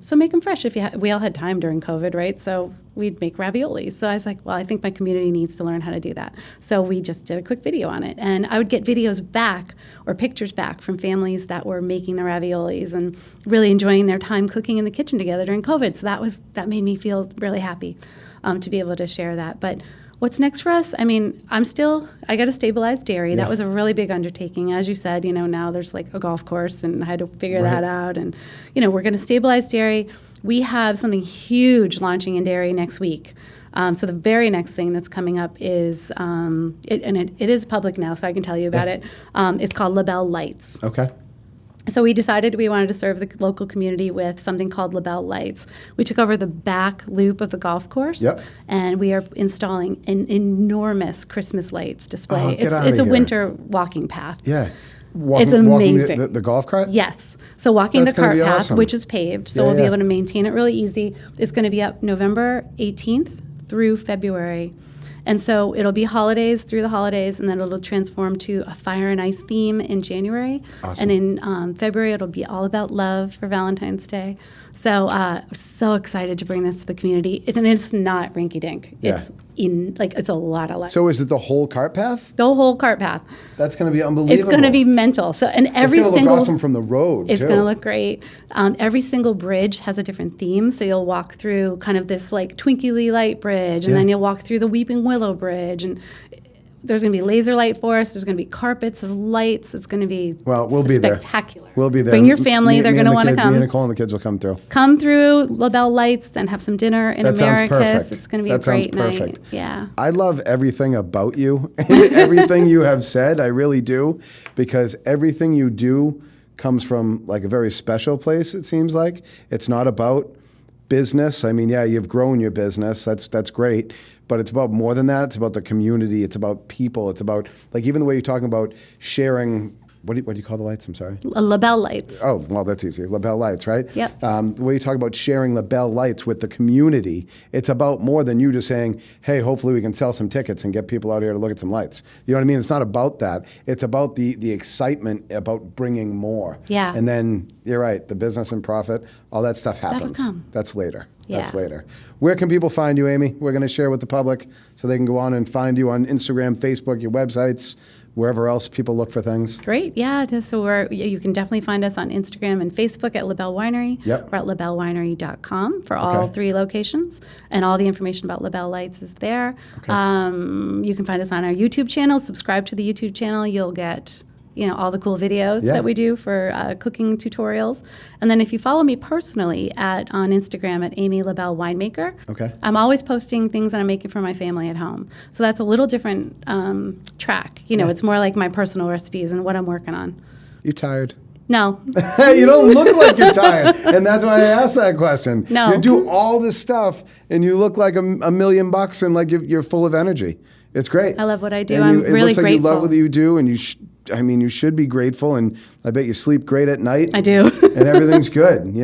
So make them fresh. We all had time during COVID, right? So we'd make raviolis. So I was like, well, I think my community needs to learn how to do that. So we just did a quick video on it, and I would get videos back or pictures back from families that were making the raviolis and really enjoying their time cooking in the kitchen together during COVID. So that made me feel really happy to be able to share that. But what's next for us? I mean, I got to stabilize dairy. Yeah. That was a really big undertaking. As you said, now there's like a golf course and I had to figure that out. And, we're going to stabilize dairy. We have something huge launching in dairy next week. So the very next thing that's coming up is, it is public now, so I can tell you about it. It's called LaBelle Lights. Okay. So we decided we wanted to serve the local community with something called LaBelle Lights. We took over the back loop of the golf course, and we are installing an enormous Christmas lights display. Oh, it's a winter walking path. Yeah. It's amazing. The golf cart? Yes. So walking That's the gonna cart be path, awesome. which is paved, so Yeah, we'll be yeah. able to maintain it really easy. It's going to be up November 18th through February. And so it'll be holidays through the holidays, and then it'll transform to a fire and ice theme in January. Awesome. And in February, it'll be all about love for Valentine's Day. So excited to bring this to the community. And it's not rinky-dink. Yeah. It's a lot of life. So is it the whole cart path? The whole cart path. That's going to be unbelievable. It's going to be mental. So, and every it's gonna single look awesome from the road, it's too. going to look great. Every single bridge has a different theme. So you'll walk through kind of this like twinkly light bridge, and Yeah. then you'll walk through the Weeping Willow Bridge, and there's going to be laser light for us. There's going to be carpets of lights. It's going to be Well, we'll be there. spectacular. We'll be there. Bring your family. Me- They're me going to and the want to kids- come. Me and Nicole and the kids will come through. Come through LaBelle Lights, then have some dinner in That sounds Americus. perfect. It's going to be That a great sounds night. perfect. Yeah. I love everything about you. Everything you have said, I really do, because everything you do comes from like a very special place, it seems like. It's not about business. I mean, yeah, you've grown your business. That's great. But it's about more than that. It's about the community. It's about people. It's about, like, even the way you're talking about sharing. What do you call the lights? I'm sorry. LaBelle Lights. Oh, well, that's easy. LaBelle Lights, right? Yep. The way you talk about sharing LaBelle Lights with the community, it's about more than you just saying, hey, hopefully we can sell some tickets and get people out here to look at some lights. You know what I mean? It's not about that. It's about the excitement about bringing more. Yeah. And then, you're right, the business and profit, all that stuff happens. come. That's later. That's Yeah. later. Where can people find you, Amy? We're going to share with the public so they can go on and find you on Instagram, Facebook, your websites, wherever else people look for things. Great, yeah. So you can definitely find us on Instagram and Facebook at LaBelle Winery. Yep. We're at labellewinery.com for all Okay. 3 locations, and all the information about LaBelle Lights is there. Okay. You can find us on our YouTube channel. Subscribe to the YouTube channel. You'll get all the cool videos Yeah. that we do for cooking tutorials. And then if you follow me personally on Instagram at Amy LaBelle Winemaker, Okay. I'm always posting things that I'm making for my family at home. So that's a little different track. It's more like my personal recipes and what I'm working on. You tired? No. Hey, you don't look like you're tired, and that's why I asked that question. No. You do all this stuff, and you look like $1 million bucks, and like you're full of energy. It's great. I love what I do. And I'm it really looks like grateful. you love what you do, and you should be grateful, and I bet you sleep great at night. I do. And everything's good, Thank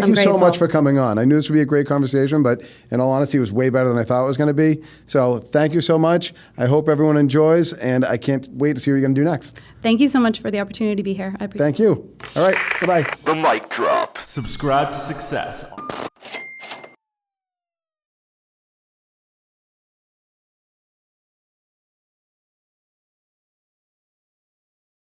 I'm you so grateful. much for coming on. I knew this would be a great conversation, but in all honesty, it was way better than I thought it was going to be. So thank you so much. I hope everyone enjoys, and I can't wait to see what you're going to do next. Thank you so much for the opportunity to be here. I appreciate it. Thank you. All right. Goodbye. The mic drop. Subscribe to success.